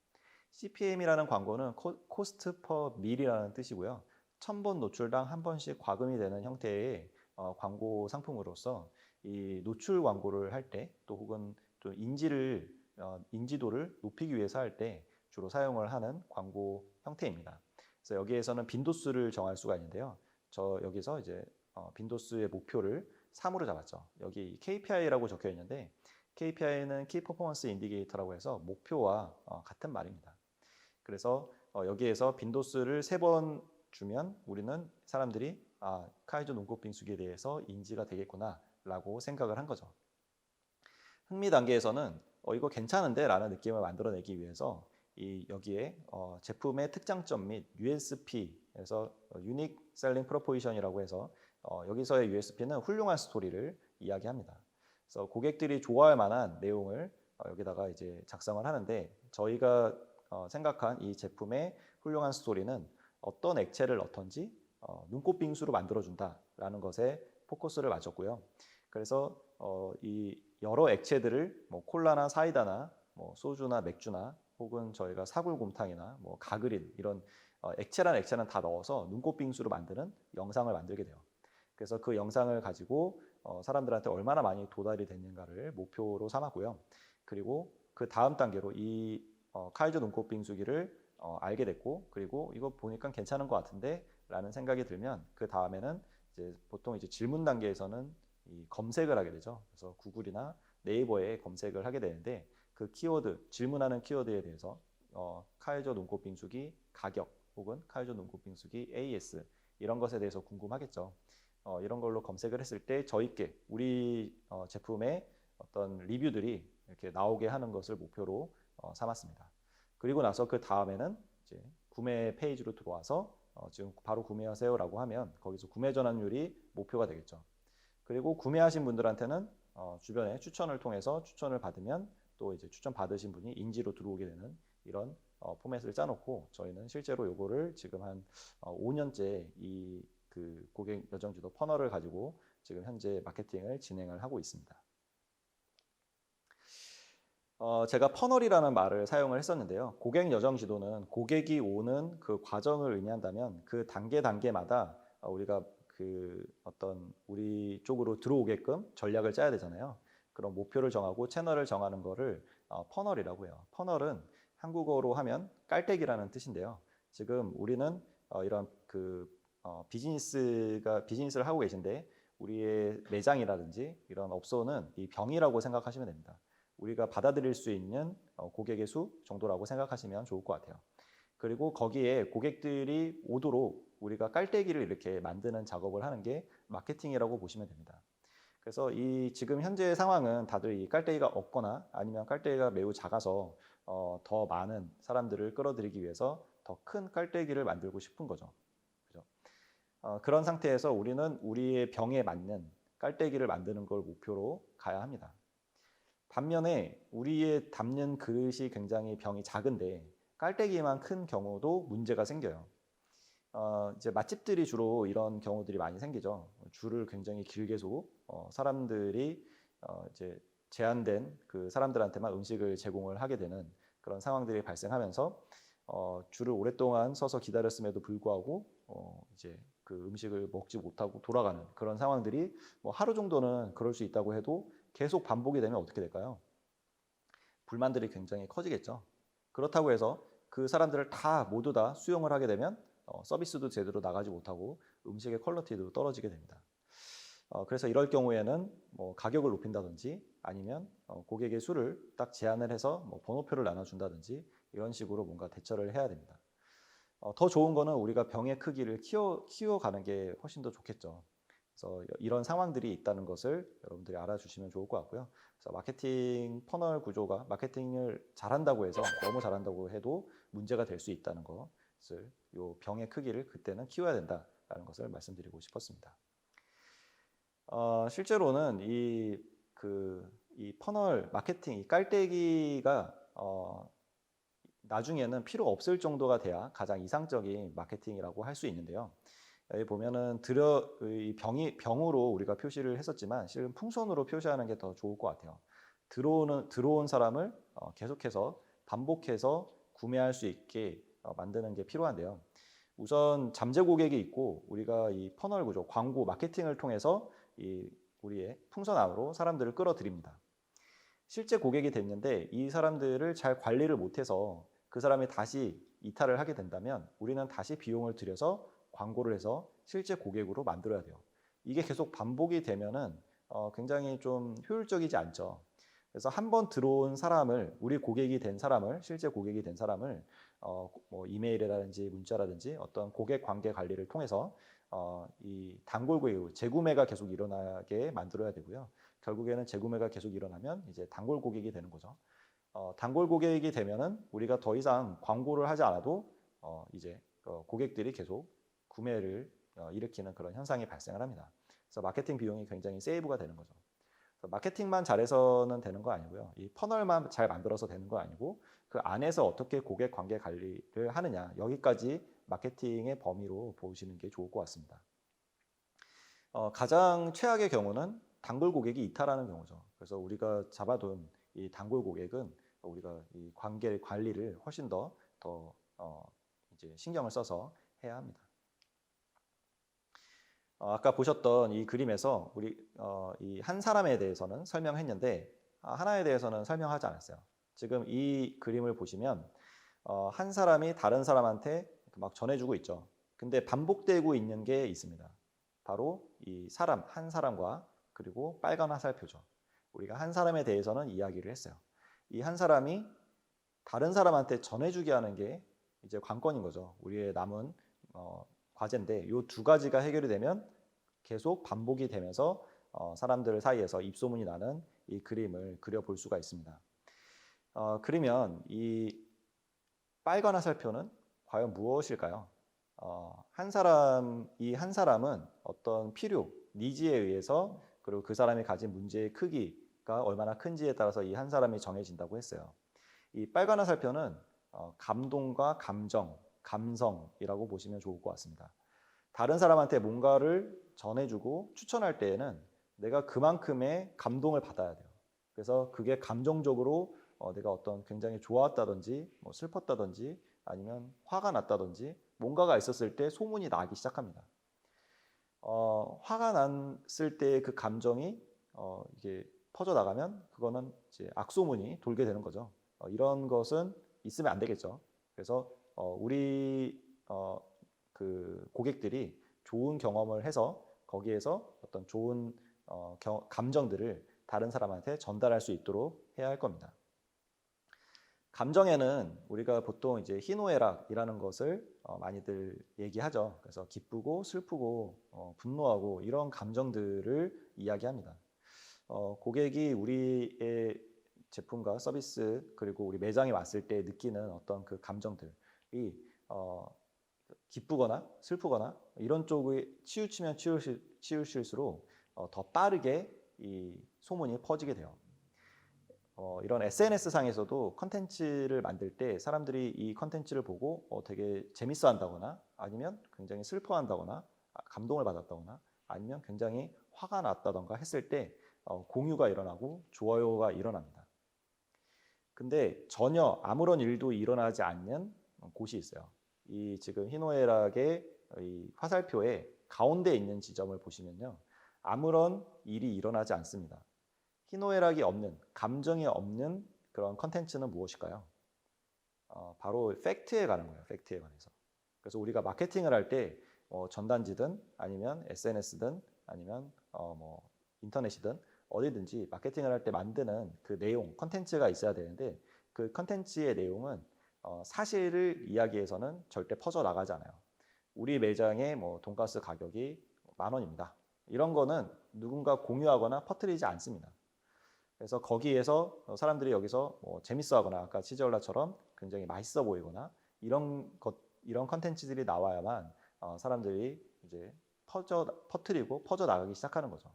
CPM이라는 광고는 코스트 퍼 밀이라는 뜻이고요. 1000번 노출당 한 번씩 과금이 되는 형태의 광고 상품으로서 이 노출 광고를 할 때 또 혹은 또 인지도를 높이기 위해서 할 때 주로 사용을 하는 광고 형태입니다. 그래서 여기에서는 빈도수를 정할 수가 있는데요. 여기서 이제 빈도수의 목표를 3으로 잡았죠. 여기 KPI라고 적혀 있는데 KPI는 Key Performance Indicator라고 해서 목표와 같은 말입니다. 그래서 여기에서 빈도수를 3번 주면 우리는 사람들이 카이저 눈꽃 빙수기에 대해서 인지가 되겠구나 라고 생각을 한 거죠. 흥미 단계에서는 이거 괜찮은데 라는 느낌을 만들어내기 위해서 여기에 제품의 특장점 및 USP에서 Unique Selling Proposition이라고 해서 여기서의 USP는 훌륭한 스토리를 이야기합니다. 그래서 고객들이 좋아할 만한 내용을 여기다가 이제 작성을 하는데 저희가 생각한 이 제품의 훌륭한 스토리는 어떤 액체를 넣던지 눈꽃 빙수로 만들어준다라는 것에 포커스를 맞췄고요. 그래서 이 여러 액체들을 뭐 콜라나 사이다나 뭐 소주나 맥주나 혹은 저희가 사골곰탕이나 뭐 가그린 이런 액체는 다 넣어서 눈꽃 빙수로 만드는 영상을 만들게 돼요. 그래서 그 영상을 가지고 사람들한테 얼마나 많이 도달이 됐는가를 목표로 삼았고요. 그리고 그 다음 단계로 이 카이저 눈꽃 빙수기를 알게 됐고 그리고 이거 보니까 괜찮은 것 같은데 라는 생각이 들면 그 다음에는 이제 보통 이제 질문 단계에서는 이 검색을 하게 되죠. 그래서 구글이나 네이버에 검색을 하게 되는데 그 키워드, 질문하는 키워드에 대해서 카이저 눈꽃 빙수기 가격 혹은 카이저 눈꽃 빙수기 AS 이런 것에 대해서 궁금하겠죠. 이런 걸로 검색을 했을 때 우리 제품의 어떤 리뷰들이 이렇게 나오게 하는 것을 목표로 삼았습니다. 그리고 나서 그 다음에는 이제 구매 페이지로 들어와서 지금 바로 구매하세요라고 하면 거기서 구매 전환율이 목표가 되겠죠. 그리고 구매하신 분들한테는 주변에 추천을 통해서 추천을 받으면 또 이제 추천 받으신 분이 인지로 들어오게 되는 이런 포맷을 짜놓고 저희는 실제로 요거를 지금 한 5년째 이 그 고객 여정 지도 퍼널을 가지고 지금 현재 마케팅을 진행을 하고 있습니다. 제가 퍼널이라는 말을 사용을 했었는데요. 고객 여정 지도는 고객이 오는 그 과정을 의미한다면 그 단계마다 우리가 그 어떤 우리 쪽으로 들어오게끔 전략을 짜야 되잖아요. 그런 목표를 정하고 채널을 정하는 거를 퍼널이라고 해요. 퍼널은 한국어로 하면 깔때기라는 뜻인데요. 지금 우리는 이런 그 비즈니스를 하고 계신데 우리의 매장이라든지 이런 업소는 이 병이라고 생각하시면 됩니다. 우리가 받아들일 수 있는 고객의 수 정도라고 생각하시면 좋을 것 같아요. 그리고 거기에 고객들이 오도록 우리가 깔때기를 이렇게 만드는 작업을 하는 게 마케팅이라고 보시면 됩니다. 그래서 이 지금 현재의 상황은 다들 이 깔때기가 없거나 아니면 깔때기가 매우 작아서 더 많은 사람들을 끌어들이기 위해서 더 큰 깔때기를 만들고 싶은 거죠. 그죠? 그런 상태에서 우리는 우리의 병에 맞는 깔때기를 만드는 걸 목표로 가야 합니다. 반면에 우리의 담는 그릇이 굉장히 병이 작은데 깔때기만 큰 경우도 문제가 생겨요. 이제 맛집들이 주로 이런 경우들이 많이 생기죠. 줄을 굉장히 길게 서고 사람들이 이제 제한된 그 사람들한테만 음식을 제공을 하게 되는 그런 상황들이 발생하면서 줄을 오랫동안 서서 기다렸음에도 불구하고 이제 그 음식을 먹지 못하고 돌아가는 그런 상황들이 뭐 하루 정도는 그럴 수 있다고 해도 계속 반복이 되면 어떻게 될까요? 불만들이 굉장히 커지겠죠. 그렇다고 해서 그 사람들을 모두 다 수용을 하게 되면 서비스도 제대로 나가지 못하고 음식의 퀄리티도 떨어지게 됩니다. 그래서 이럴 경우에는 뭐 가격을 높인다든지 아니면 고객의 수를 딱 제한을 해서 뭐 번호표를 나눠준다든지 이런 식으로 뭔가 대처를 해야 됩니다. 더 좋은 거는 우리가 병의 크기를 키워가는 게 훨씬 더 좋겠죠. 그래서 이런 상황들이 있다는 것을 여러분들이 알아주시면 좋을 것 같고요. 그래서 마케팅 퍼널 구조가 마케팅을 잘한다고 해서 너무 잘한다고 해도 문제가 될 수 있다는 것을 이 병의 크기를 그때는 키워야 된다라는 것을 말씀드리고 싶었습니다. 실제로는 이 퍼널 마케팅, 이 깔때기가 나중에는 필요 없을 정도가 돼야 가장 이상적인 마케팅이라고 할 수 있는데요. 여기 보면은 이 병으로 우리가 표시를 했었지만 실은 풍선으로 표시하는 게 더 좋을 것 같아요. 들어온 사람을 계속해서 반복해서 구매할 수 있게 만드는 게 필요한데요. 우선 잠재 고객이 있고 우리가 이 퍼널 구조, 광고, 마케팅을 통해서 우리의 풍선 안으로 사람들을 끌어들입니다. 실제 고객이 됐는데 이 사람들을 잘 관리를 못해서 그 사람이 다시 이탈을 하게 된다면 우리는 다시 비용을 들여서 광고를 해서 실제 고객으로 만들어야 돼요. 이게 계속 반복이 되면은 굉장히 좀 효율적이지 않죠. 그래서 한번 들어온 사람을 우리 고객이 된 사람을 실제 고객이 된 사람을 뭐 이메일이라든지 문자라든지 어떤 고객 관계 관리를 통해서 이 단골 고객 재구매가 계속 일어나게 만들어야 되고요. 결국에는 재구매가 계속 일어나면 이제 단골 고객이 되는 거죠. 단골 고객이 되면은 우리가 더 이상 광고를 하지 않아도 이제 고객들이 계속 구매를 일으키는 그런 현상이 발생을 합니다. 그래서 마케팅 비용이 굉장히 세이브가 되는 거죠. 마케팅만 잘해서는 되는 거 아니고요. 이 퍼널만 잘 만들어서 되는 거 아니고 그 안에서 어떻게 고객 관계 관리를 하느냐 여기까지 마케팅의 범위로 보시는 게 좋을 것 같습니다. 가장 최악의 경우는 단골 고객이 이탈하는 경우죠. 그래서 우리가 잡아둔 이 단골 고객은 우리가 이 관계 관리를 훨씬 더 이제 신경을 써서 해야 합니다. 아까 보셨던 이 그림에서 우리 이 한 사람에 대해서는 설명했는데 하나에 대해서는 설명하지 않았어요. 지금 이 그림을 보시면 한 사람이 다른 사람한테 막 전해주고 있죠. 근데 반복되고 있는 게 있습니다. 바로 이 한 사람과 그리고 빨간 화살표죠. 우리가 한 사람에 대해서는 이야기를 했어요. 이 한 사람이 다른 사람한테 전해주게 하는 게 이제 관건인 거죠. 우리의 남은 과제인데 이 두 가지가 해결이 되면 계속 반복이 되면서 사람들 사이에서 입소문이 나는 이 그림을 그려볼 수가 있습니다. 그러면 이 빨간 화살표는 과연 무엇일까요? 한 사람은 어떤 필요, 니즈에 의해서 그리고 그 사람이 가진 문제의 크기가 얼마나 큰지에 따라서 이 한 사람이 정해진다고 했어요. 이 빨간 화살표는 감동과 감성이라고 보시면 좋을 것 같습니다. 다른 사람한테 뭔가를 전해주고 추천할 때에는 내가 그만큼의 감동을 받아야 돼요. 그래서 그게 감정적으로 내가 어떤 굉장히 좋았다든지 뭐 슬펐다든지 아니면 화가 났다든지 뭔가가 있었을 때 소문이 나기 시작합니다. 화가 났을 때 그 감정이 이게 퍼져나가면 그거는 이제 악소문이 돌게 되는 거죠. 이런 것은 있으면 안 되겠죠. 그래서 우리 그 고객들이 좋은 경험을 해서 거기에서 어떤 좋은 감정들을 다른 사람한테 전달할 수 있도록 해야 할 겁니다. 감정에는 우리가 보통 이제 희노애락이라는 것을 많이들 얘기하죠. 그래서 기쁘고 슬프고 분노하고 이런 감정들을 이야기합니다. 고객이 우리의 제품과 서비스 그리고 우리 매장에 왔을 때 느끼는 어떤 그 감정들이 기쁘거나 슬프거나 이런 쪽에 치우치면 치우실수록 더 빠르게 이 소문이 퍼지게 돼요. 이런 SNS 상에서도 컨텐츠를 만들 때 사람들이 이 컨텐츠를 보고 되게 재밌어 한다거나 아니면 굉장히 슬퍼한다거나 감동을 받았다거나 아니면 굉장히 화가 났다던가 했을 때 공유가 일어나고 좋아요가 일어납니다. 근데 전혀 아무런 일도 일어나지 않는 곳이 있어요. 이 지금 희노애락의 이 화살표의 가운데 있는 지점을 보시면요. 아무런 일이 일어나지 않습니다. 희노애락이 없는, 감정이 없는 그런 컨텐츠는 무엇일까요? 바로 팩트에 관한 거예요. 팩트에 관해서. 그래서 우리가 마케팅을 할 때 전단지든 아니면 SNS든 아니면 뭐 인터넷이든 어디든지 마케팅을 할 때 만드는 그 내용, 컨텐츠가 있어야 되는데 그 컨텐츠의 내용은 사실을 이야기해서는 절대 퍼져나가지 않아요. 우리 매장의 뭐 돈가스 가격이 10,000원입니다. 이런 거는 누군가 공유하거나 퍼뜨리지 않습니다. 그래서 거기에서 사람들이 여기서 뭐 재밌어하거나 아까 치즈올라처럼 굉장히 맛있어 보이거나 이런 컨텐츠들이 나와야만 사람들이 이제 퍼뜨리고 퍼져 나가기 시작하는 거죠.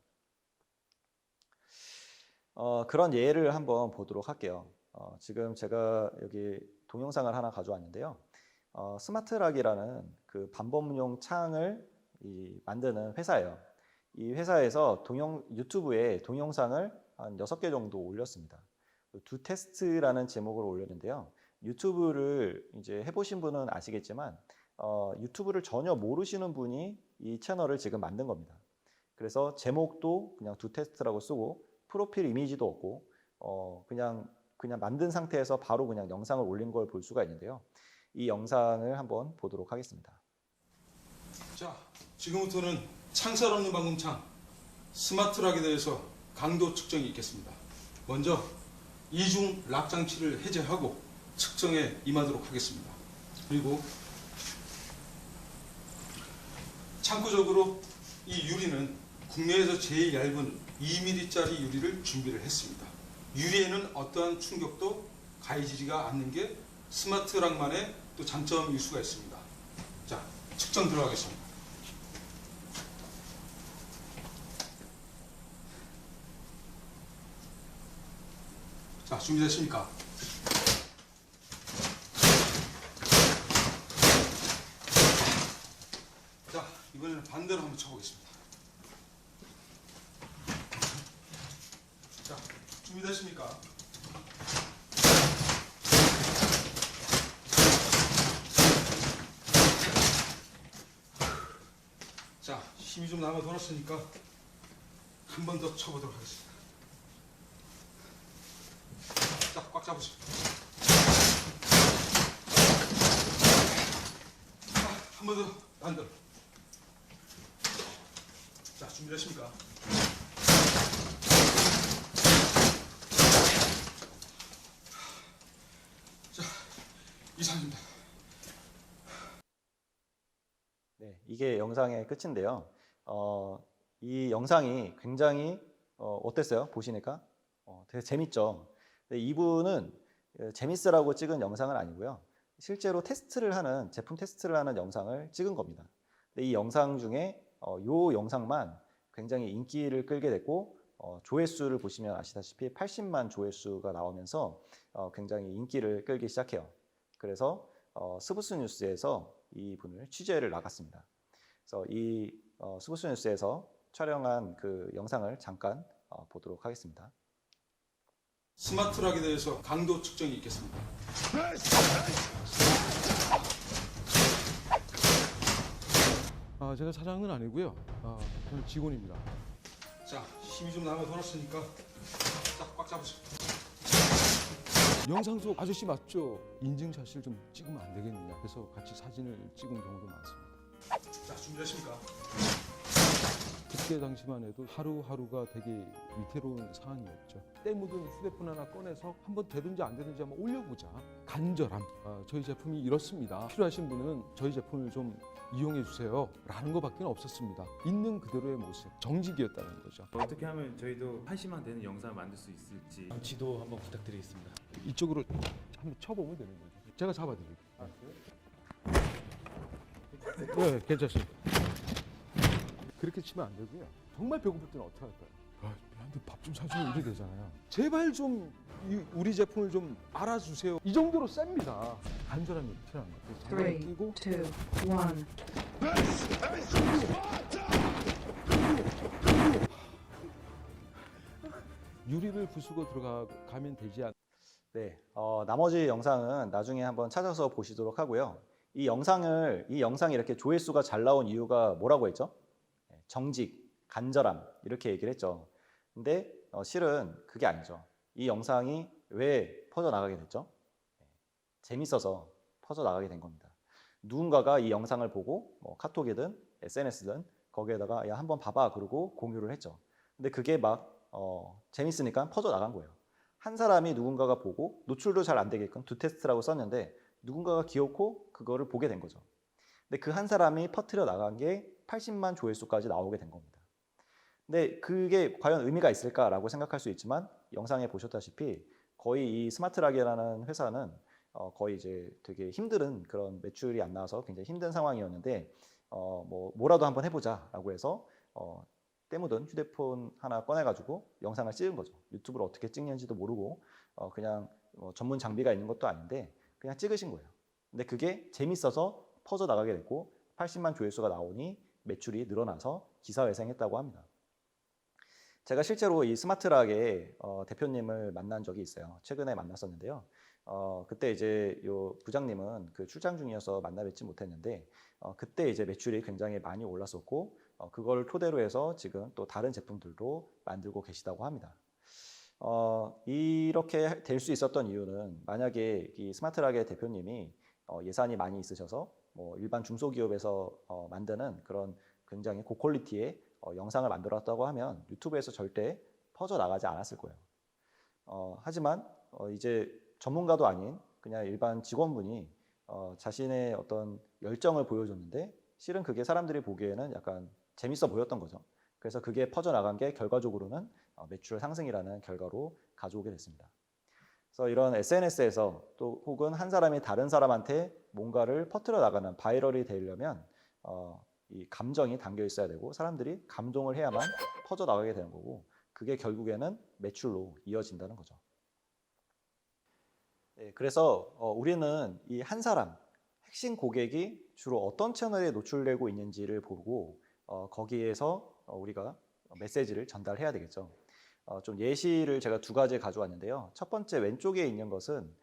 그런 예를 한번 보도록 할게요. 지금 제가 여기 동영상을 하나 가져왔는데요. 스마트락이라는 그 반복용 창을 만드는 회사예요. 이 회사에서 유튜브에 동영상을 한 6개 정도 올렸습니다. 두 테스트라는 제목으로 올렸는데요. 유튜브를 이제 해보신 분은 아시겠지만 유튜브를 전혀 모르시는 분이 이 채널을 지금 만든 겁니다. 그래서 제목도 그냥 두 테스트라고 쓰고 프로필 이미지도 없고 그냥 만든 상태에서 바로 그냥 영상을 올린 걸 볼 수가 있는데요. 이 영상을 한번 보도록 하겠습니다. 자, 지금부터는 창살 없는 방음창 스마트락에 대해서 강도 측정이 있겠습니다. 먼저 이중 락 장치를 해제하고 측정에 임하도록 하겠습니다. 그리고 참고적으로 이 유리는 국내에서 제일 얇은 2mm짜리 유리를 준비를 했습니다. 유리에는 어떠한 충격도 가해지지가 않는 게 스마트락만의 또 장점일 수가 있습니다. 자, 측정 들어가겠습니다. 자, 준비됐습니까? 자, 이번에는 반대로 한번 쳐보겠습니다. 자, 준비됐습니까? 자, 힘이 좀 남아 돌았으니까 한 번 더 쳐보도록 하겠습니다. 자, 꽉 잡으세요. 자, 한 번 더 반대로. 자, 준비됐습니까? 자, 이상입니다. 네, 이게 영상의 끝인데요. 이 영상이 굉장히 어땠어요? 보시니까 되게 재밌죠. 근데 이분은 재밌으라고 찍은 영상은 아니고요. 실제로 테스트를 하는 제품 테스트를 하는 영상을 찍은 겁니다. 근데 이 영상 중에 요 영상만 굉장히 인기를 끌게 됐고 조회수를 보시면 아시다시피 80만 조회수가 나오면서 굉장히 인기를 끌기 시작해요. 그래서 스브스 뉴스에서 이 분을 취재를 나갔습니다. 그래서 이 스브스 뉴스에서 촬영한 그 영상을 잠깐 보도록 하겠습니다. 스마트락에 대해서 강도 측정이 있겠습니다. 제가 사장은 아니고요. 저는 직원입니다. 자, 힘이 좀 남아 돌았으니까 꽉 잡으세요. 영상 속 아저씨 맞죠? 인증샷을 좀 찍으면 안 되겠느냐. 그래서 같이 사진을 찍은 경우도 많습니다. 자, 준비되십니까? 그때 당시만 해도 하루하루가 되게 위태로운 상황이었죠. 때 묻은 휴대폰 하나 꺼내서 한번 되든지 안 되든지 한번 올려보자. 간절함. 저희 제품이 이렇습니다. 필요하신 분은 저희 제품을 좀 이용해 주세요. 라는 것밖에 없었습니다. 있는 그대로의 모습, 정직이었다는 거죠. 어떻게 하면 저희도 80만 되는 영상을 만들 수 있을지 지도 한번 부탁드리겠습니다. 이쪽으로 한번 쳐보면 되는 거죠. 제가 잡아드릴게요. 네, 괜찮습니다. 그렇게 치면 안 되고요. 정말 배고플 때는 어떻게 할까요? 얘한테 밥 좀 사주면 이래 되잖아요. 제발 좀 우리 제품을 좀 알아주세요. 이 정도로 셉니다. 간절함이 필요한 거예요. 장갑을 3, 끼고 2, 1. 유리를 부수고 들어가면 되지 않. 네, 나머지 영상은 나중에 한번 찾아서 보시도록 하고요. 이 영상이 이렇게 조회수가 잘 나온 이유가 뭐라고 했죠? 정직, 간절함 이렇게 얘기를 했죠. 근데 실은 그게 아니죠. 이 영상이 왜 퍼져나가게 됐죠? 재밌어서 퍼져나가게 된 겁니다. 누군가가 이 영상을 보고 카톡이든 SNS든 거기에다가 야 한번 봐봐 그러고 공유를 했죠. 근데 그게 막 재밌으니까 퍼져나간 거예요. 한 사람이 누군가가 보고 노출도 잘 안 되게끔 두 테스트라고 썼는데 누군가가 기어코 그거를 보게 된 거죠. 근데 그 한 사람이 퍼뜨려 나간 게 80만 조회수까지 나오게 된 겁니다. 근데 그게 과연 의미가 있을까라고 생각할 수 있지만 영상에 보셨다시피 거의 이 스마트락이라는 회사는 거의 이제 되게 힘든 그런 매출이 안 나와서 굉장히 힘든 상황이었는데 뭐라도 한번 해보자라고 해서 때 묻은 휴대폰 하나 꺼내가지고 영상을 찍은 거죠. 유튜브를 어떻게 찍는지도 모르고 그냥 전문 장비가 있는 것도 아닌데 그냥 찍으신 거예요. 근데 그게 재밌어서 퍼져 나가게 됐고 80만 조회수가 나오니 매출이 늘어나서 기사회생했다고 합니다. 제가 실제로 이 스마트락의 대표님을 만난 적이 있어요. 최근에 만났었는데요. 그때 이제 요 부장님은 그 출장 중이어서 만나 뵙지 못했는데 그때 이제 매출이 굉장히 많이 올랐었고 그걸 토대로 해서 지금 또 다른 제품들도 만들고 계시다고 합니다. 이렇게 될 수 있었던 이유는 만약에 이 스마트락의 대표님이 예산이 많이 있으셔서 일반 중소기업에서 만드는 그런 굉장히 고퀄리티의 영상을 만들었다고 하면 유튜브에서 절대 퍼져 나가지 않았을 거예요. 하지만 이제 전문가도 아닌 그냥 일반 직원분이 자신의 어떤 열정을 보여줬는데 실은 그게 사람들이 보기에는 약간 재밌어 보였던 거죠. 그래서 그게 퍼져 나간 게 결과적으로는 매출 상승이라는 결과로 가져오게 됐습니다. 그래서 이런 SNS에서 또 혹은 한 사람이 다른 사람한테 뭔가를 퍼뜨려 나가는 바이럴이 되려면 이 감정이 담겨 있어야 되고 사람들이 감동을 해야만 퍼져 나가게 되는 거고 그게 결국에는 매출로 이어진다는 거죠. 네, 그래서 우리는 이 한 사람 핵심 고객이 주로 어떤 채널에 노출되고 있는지를 보고 거기에서 우리가 메시지를 전달해야 되겠죠. 좀 예시를 제가 두 가지 가져왔는데요. 첫 번째 왼쪽에 있는 것은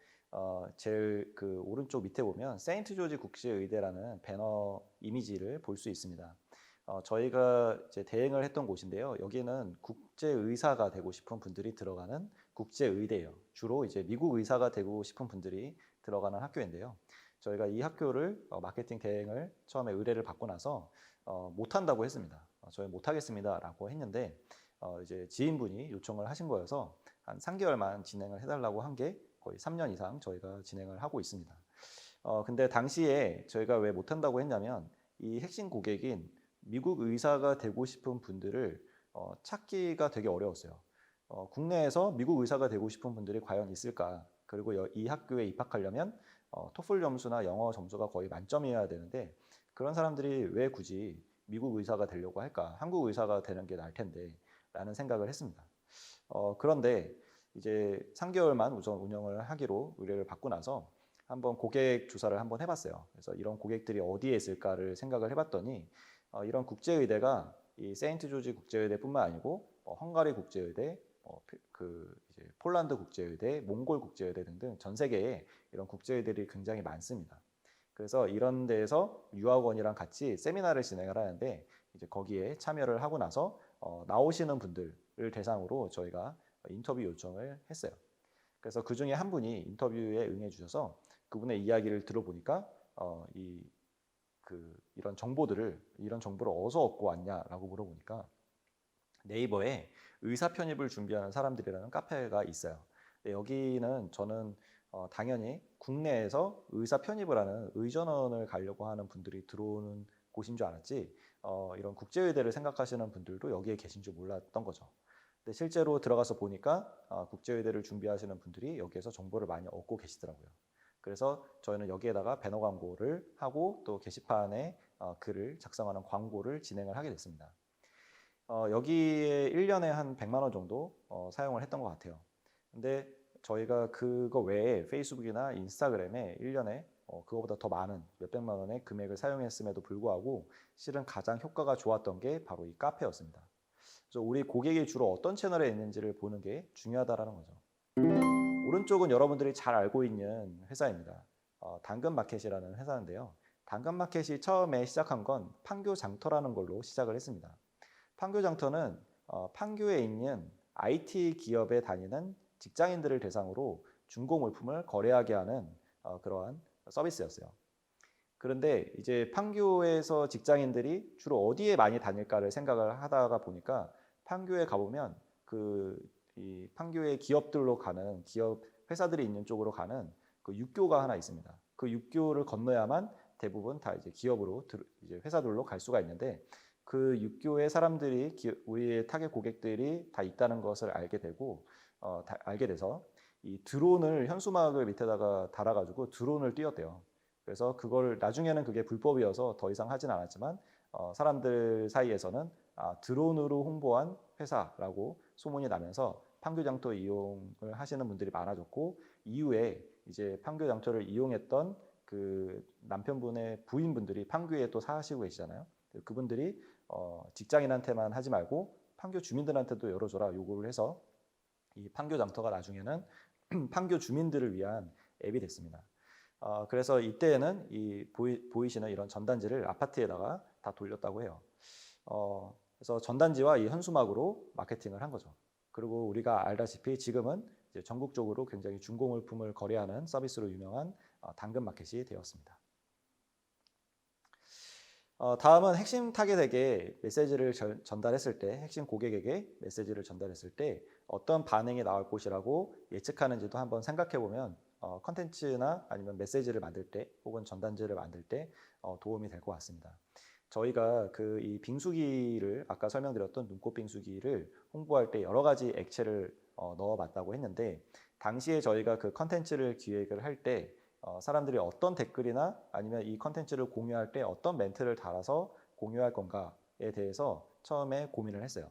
제일 그 오른쪽 밑에 보면 세인트 조지 국제의대라는 배너 이미지를 볼 수 있습니다. 저희가 이제 대행을 했던 곳인데요. 여기는 국제의사가 되고 싶은 분들이 들어가는 국제의대예요. 주로 이제 미국 의사가 되고 싶은 분들이 들어가는 학교인데요. 저희가 이 학교를 마케팅 대행을 처음에 의뢰를 받고 나서 못한다고 했습니다. 저희 못하겠습니다라고 했는데 이제 지인분이 요청을 하신 거여서 한 3개월만 진행을 해달라고 한 게 거의 3년 이상 저희가 진행을 하고 있습니다. 근데 당시에 저희가 왜 못한다고 했냐면 이 핵심 고객인 미국 의사가 되고 싶은 분들을 찾기가 되게 어려웠어요. 국내에서 미국 의사가 되고 싶은 분들이 과연 있을까? 그리고 이 학교에 입학하려면 토플 점수나 영어 점수가 거의 만점이어야 되는데 그런 사람들이 왜 굳이 미국 의사가 되려고 할까? 한국 의사가 되는 게 나을 텐데 라는 생각을 했습니다. 그런데 이제 3개월만 우선 운영을 하기로 의뢰를 받고 나서 한번 고객 조사를 한번 해봤어요. 그래서 이런 고객들이 어디에 있을까를 생각을 해봤더니 이런 국제의대가 이 세인트 조지 국제의대뿐만 아니고 헝가리 국제의대, 이제 폴란드 국제의대, 몽골 국제의대 등등 전 세계에 이런 국제의대들이 굉장히 많습니다. 그래서 이런 데에서 유학원이랑 같이 세미나를 진행을 하는데 이제 거기에 참여를 하고 나서 나오시는 분들을 대상으로 저희가 인터뷰 요청을 했어요. 그래서 그 중에 한 분이 인터뷰에 응해 주셔서 그분의 이야기를 들어보니까 이런 정보를 어디서 얻고 왔냐라고 물어보니까 네이버에 의사 편입을 준비하는 사람들이라는 카페가 있어요. 여기는 저는 당연히 국내에서 의사 편입을 하는 의전원을 가려고 하는 분들이 들어오는 곳인 줄 알았지 이런 국제의대를 생각하시는 분들도 여기에 계신 줄 몰랐던 거죠. 근데 실제로 들어가서 보니까 국제의대를 준비하시는 분들이 여기에서 정보를 많이 얻고 계시더라고요. 그래서 저희는 여기에다가 배너 광고를 하고 또 게시판에 글을 작성하는 광고를 진행을 하게 됐습니다. 여기에 1년에 한 100만 원 정도 사용을 했던 것 같아요. 근데 저희가 그거 외에 페이스북이나 인스타그램에 1년에 그거보다 더 많은 몇백만 원의 금액을 사용했음에도 불구하고 실은 가장 효과가 좋았던 게 바로 이 카페였습니다. 그래서 우리 고객이 주로 어떤 채널에 있는지를 보는 게 중요하다라는 거죠. 오른쪽은 여러분들이 잘 알고 있는 회사입니다. 당근마켓이라는 회사인데요. 당근마켓이 처음에 시작한 건 판교장터라는 걸로 시작을 했습니다. 판교장터는 판교에 있는 IT 기업에 다니는 직장인들을 대상으로 중고 물품을 거래하게 하는 그러한 서비스였어요. 그런데 이제 판교에서 직장인들이 주로 어디에 많이 다닐까를 생각을 하다가 보니까 판교에 가보면 이 판교의 기업들로 가는 기업 회사들이 있는 쪽으로 가는 그 육교가 하나 있습니다. 그 육교를 건너야만 대부분 다 이제 기업으로 이제 회사들로 갈 수가 있는데 그 육교의 사람들이 우리의 타겟 고객들이 다 있다는 것을 알게 되고 알게 돼서 이 드론을 현수막을 밑에다가 달아가지고 드론을 띄웠대요. 그래서 그걸 나중에는 그게 불법이어서 더 이상 하진 않았지만 사람들 사이에서는 드론으로 홍보한 회사라고 소문이 나면서 판교장터 이용을 하시는 분들이 많아졌고 이후에 이제 판교장터를 이용했던 그 남편분의 부인분들이 판교에 또 사시고 계시잖아요. 그분들이 직장인한테만 하지 말고 판교 주민들한테도 열어줘라 요구를 해서 이 판교장터가 나중에는 판교 주민들을 위한 앱이 됐습니다. 그래서 이때에는 이 보이시는 이런 전단지를 아파트에다가 다 돌렸다고 해요. 그래서 전단지와 이 현수막으로 마케팅을 한 거죠. 그리고 우리가 알다시피 지금은 이제 전국적으로 굉장히 중고물품을 거래하는 서비스로 유명한 당근마켓이 되었습니다. 다음은 핵심 타겟에게 메시지를 전달했을 때, 핵심 고객에게 메시지를 전달했을 때 어떤 반응이 나올 것이라고 예측하는지도 한번 생각해 보면 컨텐츠나 아니면 메시지를 만들 때 혹은 전단지를 만들 때 도움이 될 것 같습니다. 저희가 이 빙수기를 아까 설명드렸던 눈꽃 빙수기를 홍보할 때 여러 가지 액체를 넣어봤다고 했는데 당시에 저희가 그 컨텐츠를 기획을 할 때 사람들이 어떤 댓글이나 아니면 이 컨텐츠를 공유할 때 어떤 멘트를 달아서 공유할 건가에 대해서 처음에 고민을 했어요.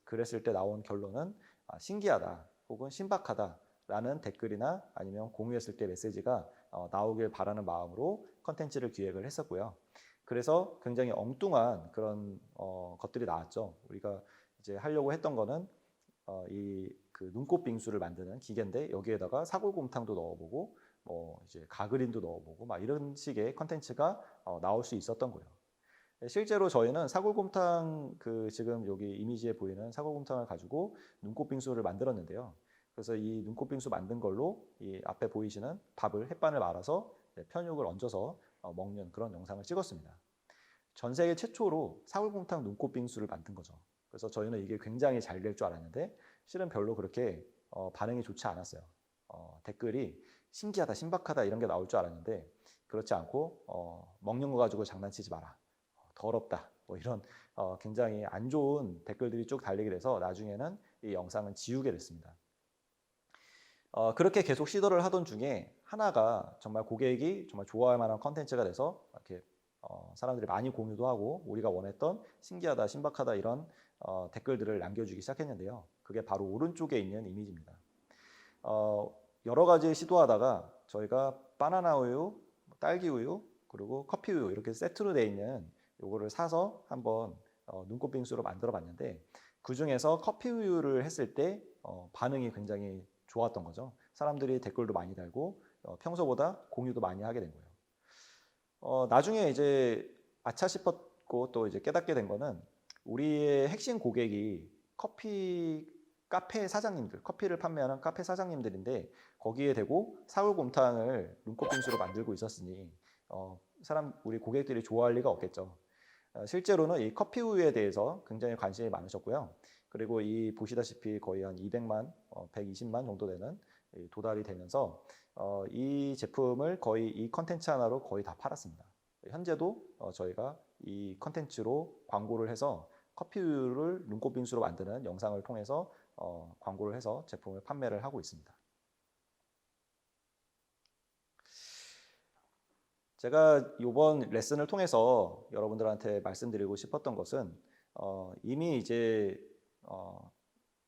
그랬을 때 나온 결론은 신기하다 혹은 신박하다라는 댓글이나 아니면 공유했을 때 메시지가 나오길 바라는 마음으로 컨텐츠를 기획을 했었고요. 그래서 굉장히 엉뚱한 그런 것들이 나왔죠. 우리가 이제 하려고 했던 거는 그 눈꽃 빙수를 만드는 기계인데 여기에다가 사골곰탕도 넣어보고 뭐 이제 가그린도 넣어보고 막 이런 식의 컨텐츠가 나올 수 있었던 거예요. 실제로 저희는 사골곰탕 지금 여기 이미지에 보이는 사골곰탕을 가지고 눈꽃 빙수를 만들었는데요. 그래서 이 눈꽃 빙수 만든 걸로 이 앞에 보이시는 밥을 햇반을 말아서 편육을 얹어서 먹는 그런 영상을 찍었습니다. 전 세계 최초로 사골곰탕 눈꽃 빙수를 만든 거죠. 그래서 저희는 이게 굉장히 잘 될 줄 알았는데 실은 별로 그렇게 반응이 좋지 않았어요. 댓글이 신기하다, 신박하다 이런 게 나올 줄 알았는데 그렇지 않고 먹는 거 가지고 장난치지 마라, 더럽다 뭐 이런 굉장히 안 좋은 댓글들이 쭉 달리게 돼서 나중에는 이 영상은 지우게 됐습니다. 그렇게 계속 시도를 하던 중에 하나가 정말 고객이 정말 좋아할 만한 컨텐츠가 돼서 이렇게 사람들이 많이 공유도 하고 우리가 원했던 신기하다, 신박하다 이런 댓글들을 남겨주기 시작했는데요. 그게 바로 오른쪽에 있는 이미지입니다. 여러 가지 시도하다가 저희가 바나나 우유, 딸기 우유, 그리고 커피 우유 이렇게 세트로 되어 있는 요거를 사서 한번 눈꽃 빙수로 만들어 봤는데 그 중에서 커피 우유를 했을 때 반응이 굉장히 좋았던 거죠. 사람들이 댓글도 많이 달고 평소보다 공유도 많이 하게 된 거예요. 나중에 이제 아차 싶었고 또 이제 깨닫게 된 거는 우리의 핵심 고객이 커피 카페 사장님들, 커피를 판매하는 카페 사장님들인데 거기에 대고 사골곰탕을 눈꽃 빙수로 만들고 있었으니 우리 고객들이 좋아할 리가 없겠죠. 실제로는 이 커피 우유에 대해서 굉장히 관심이 많으셨고요. 그리고 이 보시다시피 거의 한 200만, 120만 정도 되는 도달이 되면서 이 제품을 거의 이 컨텐츠 하나로 거의 다 팔았습니다. 현재도 저희가 이 컨텐츠로 광고를 해서 커피 우유를 눈꽃 빙수로 만드는 영상을 통해서 광고를 해서 제품을 판매를 하고 있습니다. 제가 이번 레슨을 통해서 여러분들한테 말씀드리고 싶었던 것은 이미 이제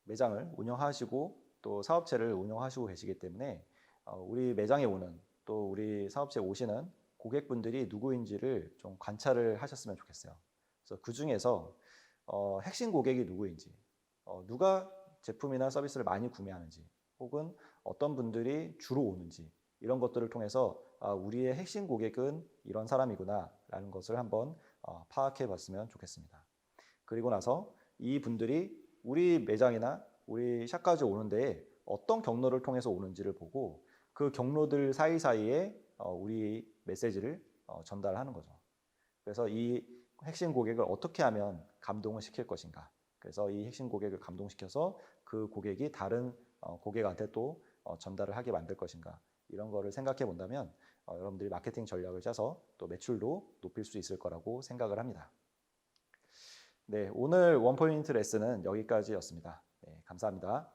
매장을 운영하시고 또 사업체를 운영하시고 계시기 때문에 우리 매장에 오는 또 우리 사업체에 오시는 고객분들이 누구인지를 좀 관찰을 하셨으면 좋겠어요. 그래서 그 중에서 핵심 고객이 누구인지, 누가 제품이나 서비스를 많이 구매하는지, 혹은 어떤 분들이 주로 오는지 이런 것들을 통해서 우리의 핵심 고객은 이런 사람이구나 라는 것을 한번 파악해 봤으면 좋겠습니다. 그리고 나서 이 분들이 우리 매장이나 우리 샵까지 오는데 어떤 경로를 통해서 오는지를 보고 그 경로들 사이사이에 우리 메시지를 전달하는 거죠. 그래서 이 핵심 고객을 어떻게 하면 감동을 시킬 것인가. 그래서 이 핵심 고객을 감동시켜서 그 고객이 다른 고객한테 또 전달을 하게 만들 것인가. 이런 거를 생각해 본다면 여러분들이 마케팅 전략을 짜서 또 매출도 높일 수 있을 거라고 생각을 합니다. 네, 오늘 원포인트 레슨은 여기까지였습니다. 네, 감사합니다.